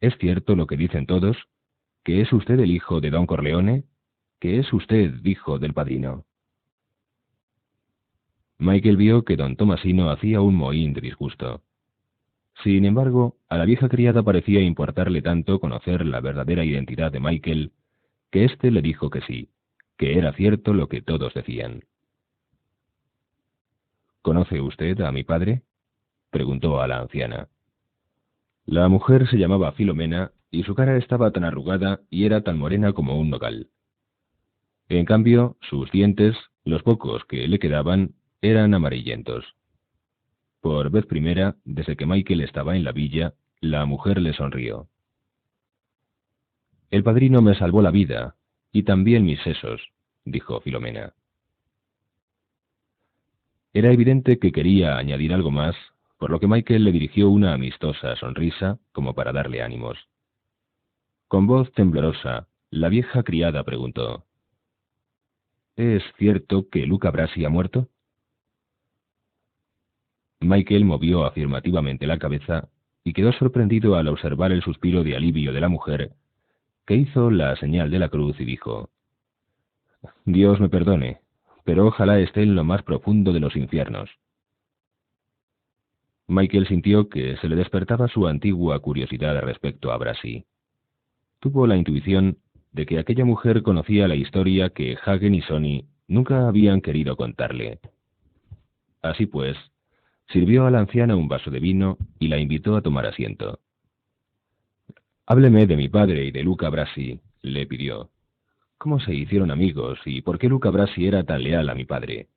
¿Es cierto lo que dicen todos? ¿Que es usted el hijo de don Corleone? ¿Que es usted hijo del padrino? Michael vio que don Tomasino hacía un mohín de disgusto. Sin embargo, a la vieja criada parecía importarle tanto conocer la verdadera identidad de Michael, que éste le dijo que sí, que era cierto lo que todos decían. ¿Conoce usted a mi padre?, preguntó a la anciana. La mujer se llamaba Filomena y su cara estaba tan arrugada y era tan morena como un nogal. En cambio, sus dientes, los pocos que le quedaban, eran amarillentos. Por vez primera, desde que Michael estaba en la villa, la mujer le sonrió. El padrino me salvó la vida, y también mis sesos, dijo Filomena. Era evidente que quería añadir algo más, por lo que Michael le dirigió una amistosa sonrisa, como para darle ánimos. Con voz temblorosa, la vieja criada preguntó: ¿Es cierto que Luca Brasi ha muerto? Michael movió afirmativamente la cabeza y quedó sorprendido al observar el suspiro de alivio de la mujer, que hizo la señal de la cruz y dijo: Dios me perdone, pero ojalá esté en lo más profundo de los infiernos. Michael sintió que se le despertaba su antigua curiosidad respecto a Brasi. Tuvo la intuición de que aquella mujer conocía la historia que Hagen y Sonny nunca habían querido contarle. Así pues, sirvió a la anciana un vaso de vino y la invitó a tomar asiento. «Hábleme de mi padre y de Luca Brasi», le pidió. «¿Cómo se hicieron amigos y por qué Luca Brasi era tan leal a mi padre?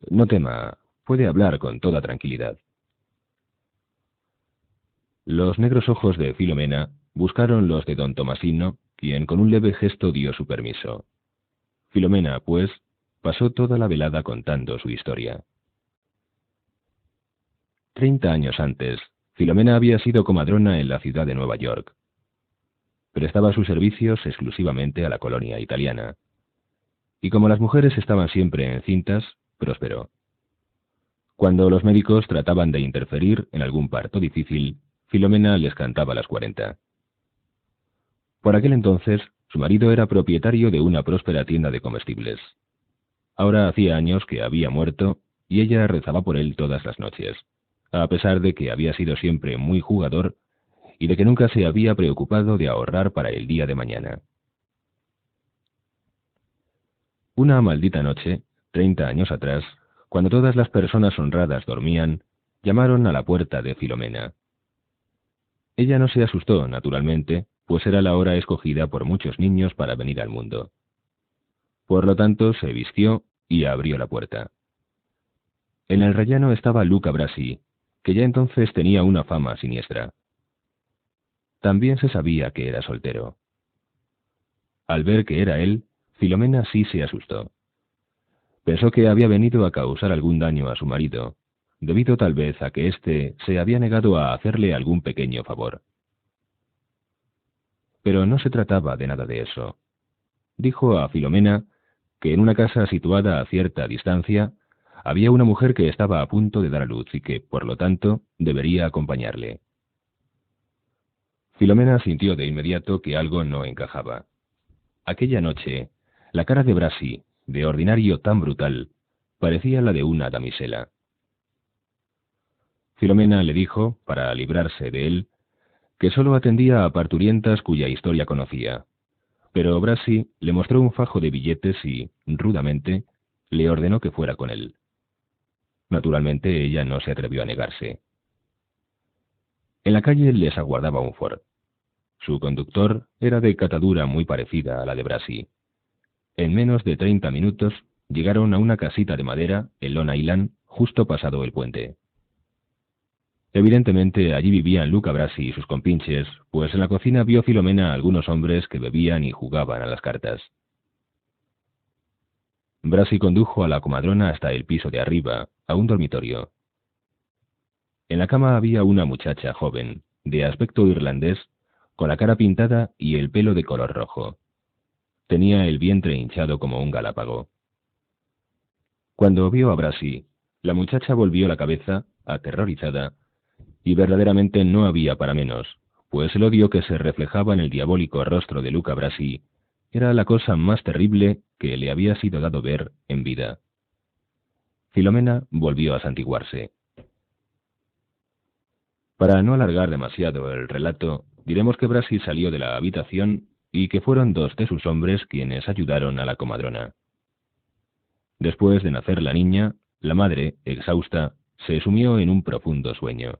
No tema, puede hablar con toda tranquilidad». Los negros ojos de Filomena buscaron los de don Tomasino, quien con un leve gesto dio su permiso. Filomena, pues, pasó toda la velada contando su historia. 30 años antes, Filomena había sido comadrona en la ciudad de Nueva York. Prestaba sus servicios exclusivamente a la colonia italiana. Y como las mujeres estaban siempre encintas, prosperó. Cuando los médicos trataban de interferir en algún parto difícil, Filomena les cantaba las 40. Por aquel entonces, su marido era propietario de una próspera tienda de comestibles. Ahora hacía años que había muerto y ella rezaba por él todas las noches, a pesar de que había sido siempre muy jugador y de que nunca se había preocupado de ahorrar para el día de mañana. Una maldita noche, 30 años atrás, cuando todas las personas honradas dormían, llamaron a la puerta de Filomena. Ella no se asustó, naturalmente, pues era la hora escogida por muchos niños para venir al mundo. Por lo tanto, se vistió y abrió la puerta. En el rellano estaba Luca Brasi, que ya entonces tenía una fama siniestra. También se sabía que era soltero. Al ver que era él, Filomena sí se asustó. Pensó que había venido a causar algún daño a su marido, debido tal vez a que éste se había negado a hacerle algún pequeño favor. Pero no se trataba de nada de eso. Dijo a Filomena que en una casa situada a cierta distancia había una mujer que estaba a punto de dar a luz y que, por lo tanto, debería acompañarle. Filomena sintió de inmediato que algo no encajaba. Aquella noche, la cara de Brasi, de ordinario tan brutal, parecía la de una damisela. Filomena le dijo, para librarse de él, que sólo atendía a parturientas cuya historia conocía, pero Brasi le mostró un fajo de billetes y, rudamente, le ordenó que fuera con él. Naturalmente ella no se atrevió a negarse. En la calle les aguardaba un Ford. Su conductor era de catadura muy parecida a la de Brasi. En menos de 30 minutos llegaron a una casita de madera en Long Island, justo pasado el puente. Evidentemente allí vivían Luca Brasi y sus compinches, pues en la cocina vio Filomena a algunos hombres que bebían y jugaban a las cartas. Brasi condujo a la comadrona hasta el piso de arriba, a un dormitorio. En la cama había una muchacha joven, de aspecto irlandés, con la cara pintada y el pelo de color rojo. Tenía el vientre hinchado como un galápago. Cuando vio a Brasi, la muchacha volvió la cabeza, aterrorizada, y verdaderamente no había para menos, pues el odio que se reflejaba en el diabólico rostro de Luca Brasi era la cosa más terrible que le había sido dado ver en vida. Filomena volvió a santiguarse. Para no alargar demasiado el relato, diremos que Brasi salió de la habitación y que fueron 2 de sus hombres quienes ayudaron a la comadrona. Después de nacer la niña, la madre, exhausta, se sumió en un profundo sueño.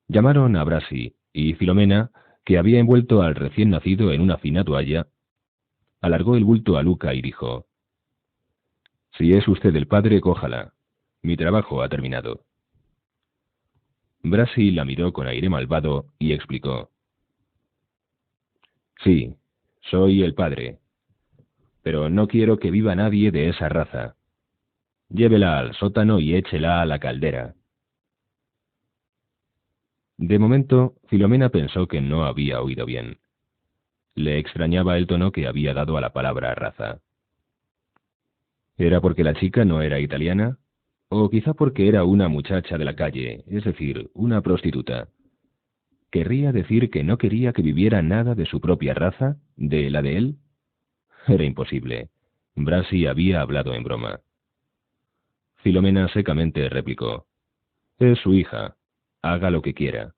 Llamaron a Brasi, y Filomena, que había envuelto al recién nacido en una fina toalla, alargó el bulto a Luca y dijo: «Si es usted el padre, cójala. Mi trabajo ha terminado». Brasi la miró con aire malvado y explicó: «Sí, soy el padre, pero no quiero que viva nadie de esa raza. Llévela al sótano y échela a la caldera». De momento, Filomena pensó que no había oído bien. Le extrañaba el tono que había dado a la palabra raza. ¿Era porque la chica no era italiana? ¿O quizá porque era una muchacha de la calle, es decir, una prostituta? ¿Querría decir que no quería que viviera nada de su propia raza, de la de él? Era imposible. Brasi había hablado en broma. Filomena secamente replicó: «Es su hija. Haga lo que quiera».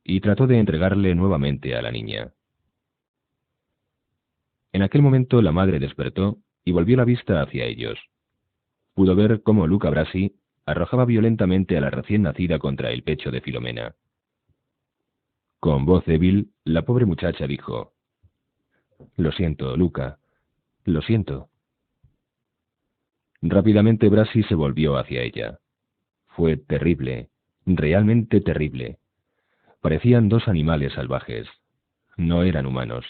Y trató de entregarle nuevamente a la niña. En aquel momento la madre despertó y volvió la vista hacia ellos. Pudo ver cómo Luca Brasi arrojaba violentamente a la recién nacida contra el pecho de Filomena. Con voz débil, la pobre muchacha dijo: «Lo siento, Luca, lo siento». Rápidamente Brasi se volvió hacia ella. Fue terrible, realmente terrible. Parecían 2 animales salvajes. No eran humanos.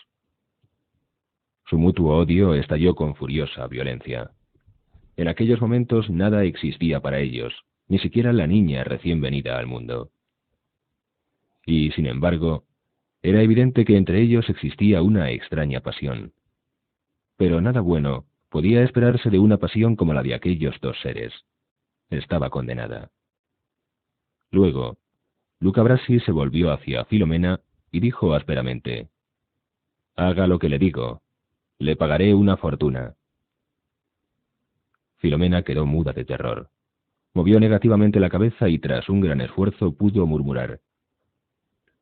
Su mutuo odio estalló con furiosa violencia. En aquellos momentos nada existía para ellos, ni siquiera la niña recién venida al mundo. Y, sin embargo, era evidente que entre ellos existía una extraña pasión. Pero nada bueno podía esperarse de una pasión como la de aquellos dos seres. Estaba condenada. Luego, Luca Brasi se volvió hacia Filomena y dijo ásperamente: «Haga lo que le digo. Le pagaré una fortuna». Filomena quedó muda de terror. Movió negativamente la cabeza y tras un gran esfuerzo pudo murmurar: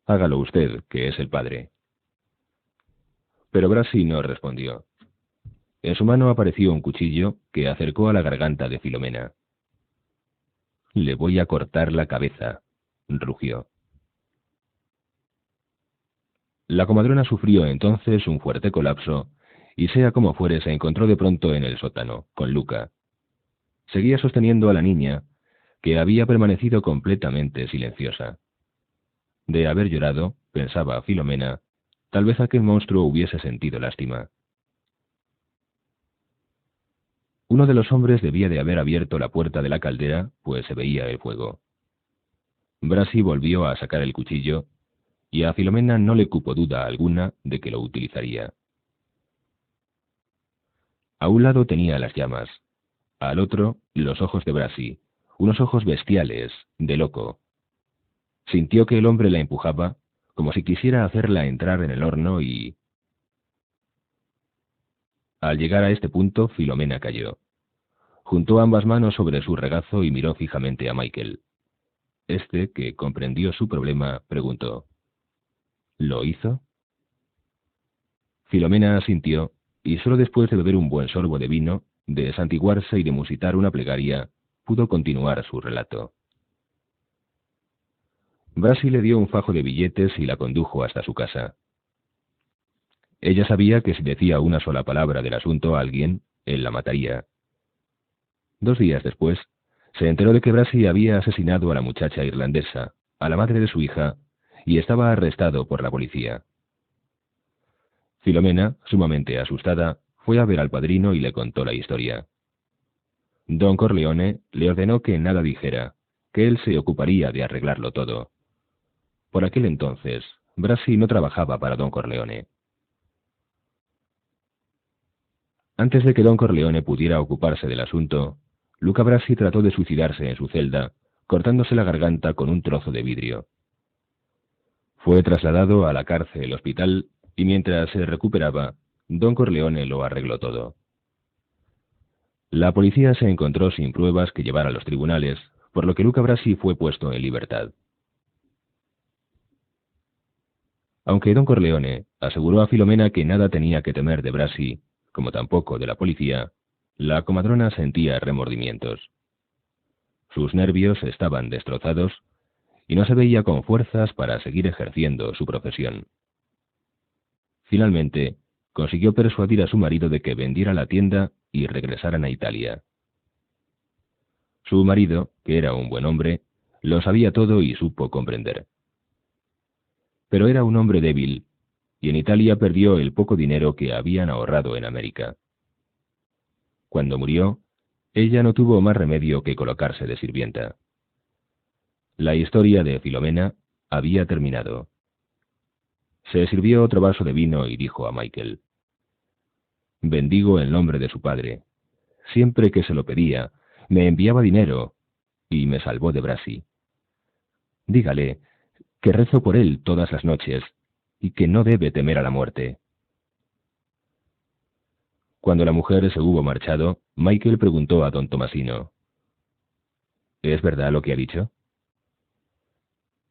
«Hágalo usted, que es el padre». Pero Brasi no respondió. En su mano apareció un cuchillo que acercó a la garganta de Filomena. «Le voy a cortar la cabeza», rugió. La comadrona sufrió entonces un fuerte colapso y sea como fuere se encontró de pronto en el sótano, con Luca. Seguía sosteniendo a la niña, que había permanecido completamente silenciosa. De haber llorado, pensaba Filomena, tal vez aquel monstruo hubiese sentido lástima. Uno de los hombres debía de haber abierto la puerta de la caldera, pues se veía el fuego. Brasi volvió a sacar el cuchillo, y a Filomena no le cupo duda alguna de que lo utilizaría. A un lado tenía las llamas, al otro los ojos de Brasi, unos ojos bestiales, de loco. Sintió que el hombre la empujaba, como si quisiera hacerla entrar en el horno y... Al llegar a este punto, Filomena cayó. Juntó ambas manos sobre su regazo y miró fijamente a Michael. Este, que comprendió su problema, preguntó: ¿lo hizo? Filomena asintió, y solo después de beber un buen sorbo de vino, de santiguarse y de musitar una plegaria, pudo continuar su relato. Brasi le dio un fajo de billetes y la condujo hasta su casa. Ella sabía que si decía una sola palabra del asunto a alguien, él la mataría. 2 días después, se enteró de que Brasi había asesinado a la muchacha irlandesa, a la madre de su hija, y estaba arrestado por la policía. Filomena, sumamente asustada, fue a ver al padrino y le contó la historia. Don Corleone le ordenó que nada dijera, que él se ocuparía de arreglarlo todo. Por aquel entonces, Brasi no trabajaba para Don Corleone. Antes de que Don Corleone pudiera ocuparse del asunto, Luca Brasi trató de suicidarse en su celda, cortándose la garganta con un trozo de vidrio. Fue trasladado a la cárcel hospital y mientras se recuperaba, Don Corleone lo arregló todo. La policía se encontró sin pruebas que llevar a los tribunales, por lo que Luca Brasi fue puesto en libertad. Aunque Don Corleone aseguró a Filomena que nada tenía que temer de Brasi, como tampoco de la policía, la comadrona sentía remordimientos. Sus nervios estaban destrozados y no se veía con fuerzas para seguir ejerciendo su profesión. Finalmente, consiguió persuadir a su marido de que vendiera la tienda y regresaran a Italia. Su marido, que era un buen hombre, lo sabía todo y supo comprender. Pero era un hombre débil, y en Italia perdió el poco dinero que habían ahorrado en América. Cuando murió, ella no tuvo más remedio que colocarse de sirvienta. La historia de Filomena había terminado. Se sirvió otro vaso de vino y dijo a Michael: «Bendigo el nombre de su padre. Siempre que se lo pedía, me enviaba dinero y me salvó de Brasi. Dígale que rezo por él todas las noches y que no debe temer a la muerte». Cuando la mujer se hubo marchado, Michael preguntó a don Tomasino: «¿Es verdad lo que ha dicho?».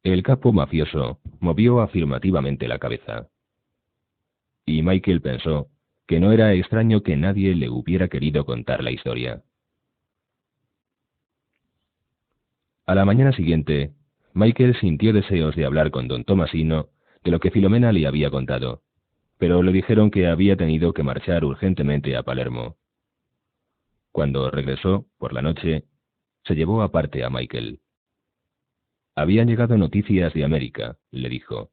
El capo mafioso movió afirmativamente la cabeza. Y Michael pensó que no era extraño que nadie le hubiera querido contar la historia. A la mañana siguiente, Michael sintió deseos de hablar con don Tomasino de lo que Filomena le había contado, pero le dijeron que había tenido que marchar urgentemente a Palermo. Cuando regresó, por la noche, se llevó aparte a Michael. «Habían llegado noticias de América», le dijo.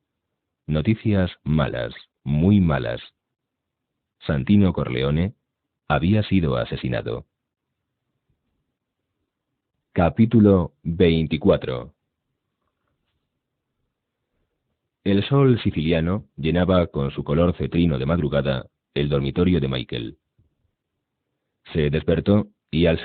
«Noticias malas, muy malas». Santino Corleone había sido asesinado. Capítulo 24. El sol siciliano llenaba con su color cetrino de madrugada el dormitorio de Michael. Se despertó y al